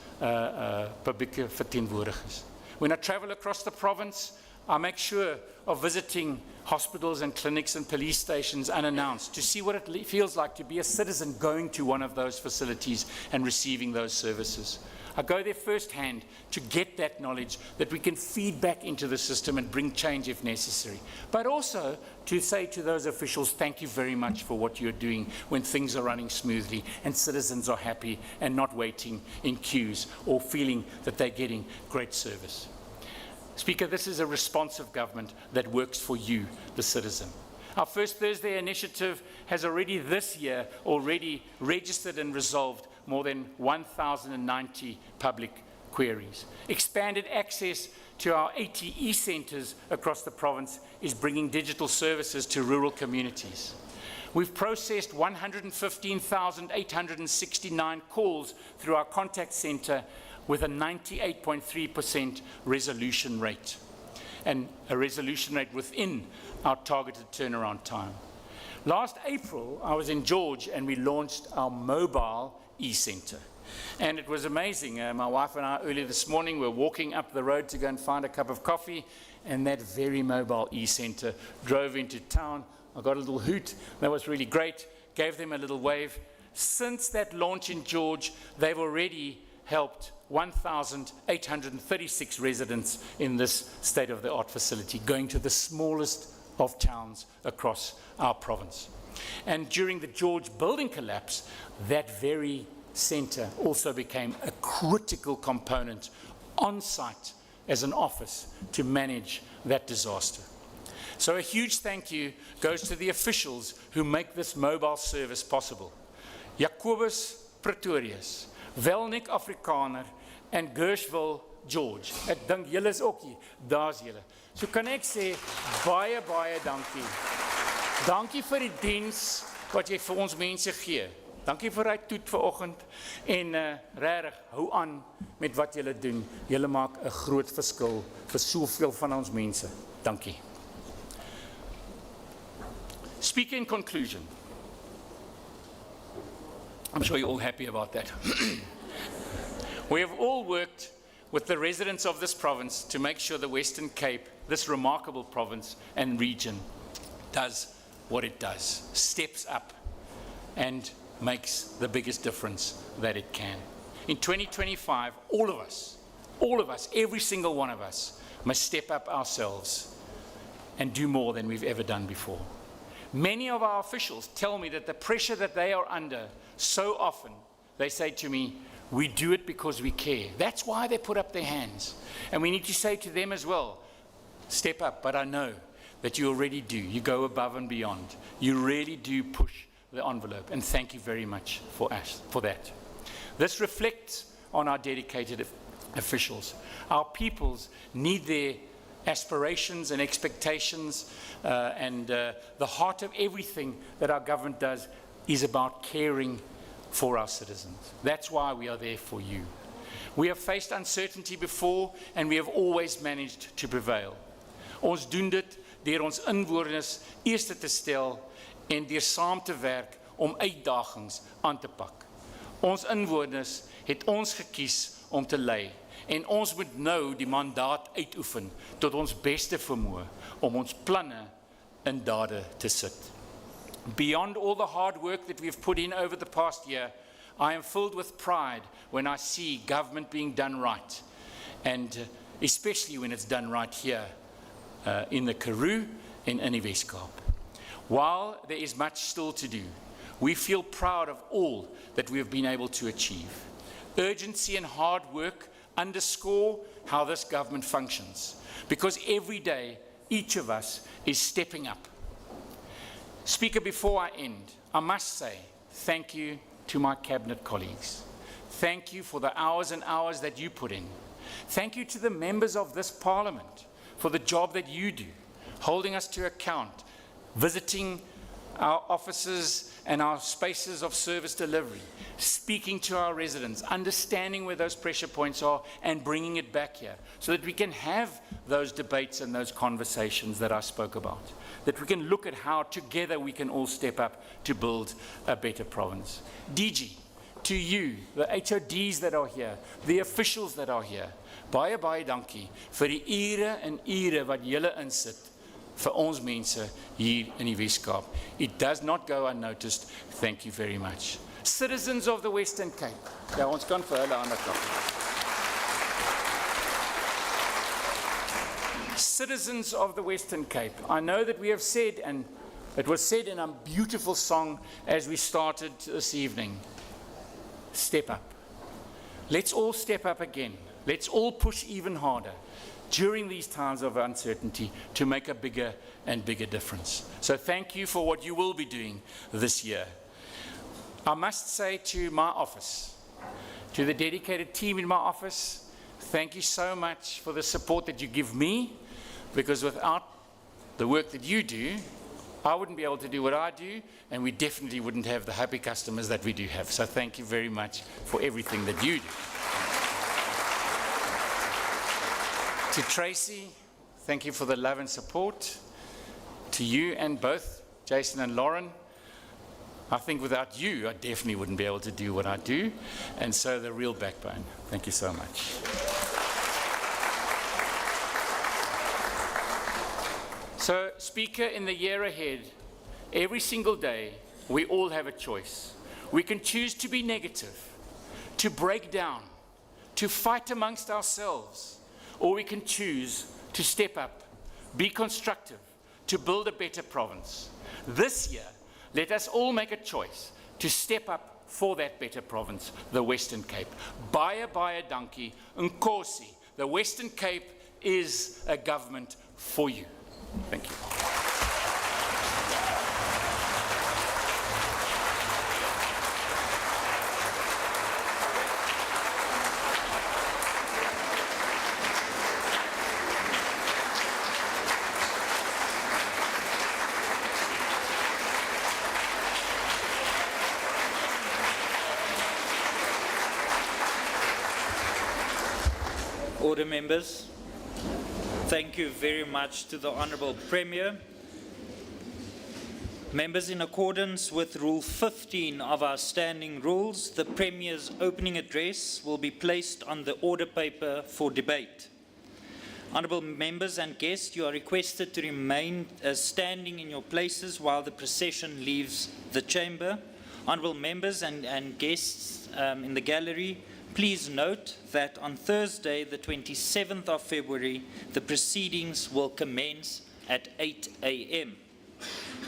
publieke verteenwoordigers. When I travel across the province, I make sure of visiting hospitals and clinics and police stations unannounced to see what it feels like to be a citizen going to one of those facilities and receiving those services. I go there firsthand to get that knowledge that we can feed back into the system and bring change if necessary. But also to say to those officials, thank you very much for what you're doing when things are running smoothly and citizens are happy and not waiting in queues or feeling that they're getting great service. Speaker, this is a responsive government that works for you, the citizen. Our First Thursday initiative has already this year registered and resolved more than 1,090 public queries. Expanded access to our 80 e-centres across the province is bringing digital services to rural communities. We've processed 115,869 calls through our contact centre with a 98.3% resolution rate, and a resolution rate within our targeted turnaround time. Last April, I was in George and we launched our mobile e-centre. And it was amazing. My wife and I earlier this morning were walking up the road to go and find a cup of coffee, and that very mobile e-centre drove into town. I got a little hoot. That was really great. Gave them a little wave. Since that launch in George, they've already helped 1,836 residents in this state-of-the-art facility, going to the smallest of towns across our province. And during the George building collapse, that very centre also became a critical component on site as an office to manage that disaster. So a huge thank you goes to the officials who make this mobile service possible. Jacobus Pretorius, Welnik Afrikaner, and Gershwil George. Ek dink julle is ook hier. Daar's julle. So kan ek sê baie dankie. Dankie vir die diens wat jy vir ons mense gee. Dankie vir hy toet vanoggend en regtig hou aan met wat julle doen. Julle maak 'n groot verskil vir soveel van ons mense. Dankie. Speaker, in conclusion, I'm sure you're all happy about that. We have all worked with the residents of this province to make sure the Western Cape, this remarkable province and region, does what it does, steps up and makes the biggest difference that it can. In 2025, all of us, every single one of us, must step up ourselves and do more than we've ever done before. Many of our officials tell me that the pressure that they are under, so often, they say to me, we do it because we care. That's why they put up their hands. And we need to say to them as well, step up, but I know that you already do. You go above and beyond. You really do push the envelope, and thank you very much for that. This reflects on our dedicated officials. Our peoples need their aspirations and expectations, and the heart of everything that our government does is about caring for our citizens. That's why we are there for you. We have faced uncertainty before, and we have always managed to prevail. Ons doen dit deur ons inwoners eerste te stel en deur saam te werk om uitdagings aan te pak. Ons inwoners het ons gekies om te lei, en ons moet nou die mandaat uitoefen tot ons beste vermoë om ons planne in dade te sit. Beyond all the hard work that we've put in over the past year, I am filled with pride when I see government being done right, and especially when it's done right here in the Karoo and in die Wes-Kaap. While there is much still to do, we feel proud of all that we have been able to achieve. Urgency and hard work underscore how this government functions, because every day each of us is stepping up. Speaker, before I end, I must say thank you to my cabinet colleagues. Thank you for the hours and hours that you put in. Thank you to the members of this parliament for the job that you do, holding us to account, visiting our offices and our spaces of service delivery, speaking to our residents, understanding where those pressure points are, and bringing it back here so that we can have those debates and those conversations that I spoke about, that we can look at how together we can all step up to build a better province. DG, to you, the HODs that are here, the officials that are here, baie baie dankie vir die ure en ure wat julle insit vir ons mense hier in die Wes-Kaap. It does not go unnoticed. Thank you very much. Citizens of the Western Cape. Ja, ons kan vir hulle ander klap. Citizens of the Western Cape. I know that we have said, and it was said in a beautiful song as we started this evening, step up. Let's all step up again. Let's all push even harder during these times of uncertainty to make a bigger and bigger difference. So thank you for what you will be doing this year. I must say to my office, to the dedicated team in my office, thank you so much for the support that you give me, because without the work that you do, I wouldn't be able to do what I do, and we definitely wouldn't have the happy customers that we do have. So thank you very much for everything that you do. To Tracy, thank you for the love and support. To you and both, Jason and Lauren, I think without you, I definitely wouldn't be able to do what I do. And so the real backbone. Thank you so much. So, Speaker, in the year ahead, every single day, we all have a choice. We can choose to be negative, to break down, to fight amongst ourselves, or we can choose to step up, be constructive, to build a better province. This year, let us all make a choice to step up for that better province, the Western Cape. Baie baie dankie, Nkosi. The Western Cape is a government for you. Thank you. Order, members. Thank you very much to the Honourable Premier. Members, in accordance with Rule 15 of our standing rules, the Premier's opening address will be placed on the order paper for debate. Honourable members and guests, you are requested to remain standing in your places while the procession leaves the chamber. Honourable members and guests in the gallery, please note that on Thursday, the 27th of February, the proceedings will commence at 8 a.m.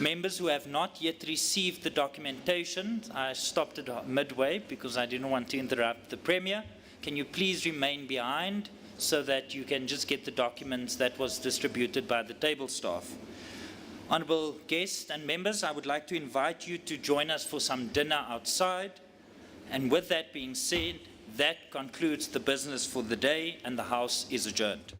Members who have not yet received the documentation, I stopped it midway because I didn't want to interrupt the Premier. Can you please remain behind so that you can just get the documents that was distributed by the table staff? Honourable guests and members, I would like to invite you to join us for some dinner outside. And with that being said, that concludes the business for the day, and the House is adjourned.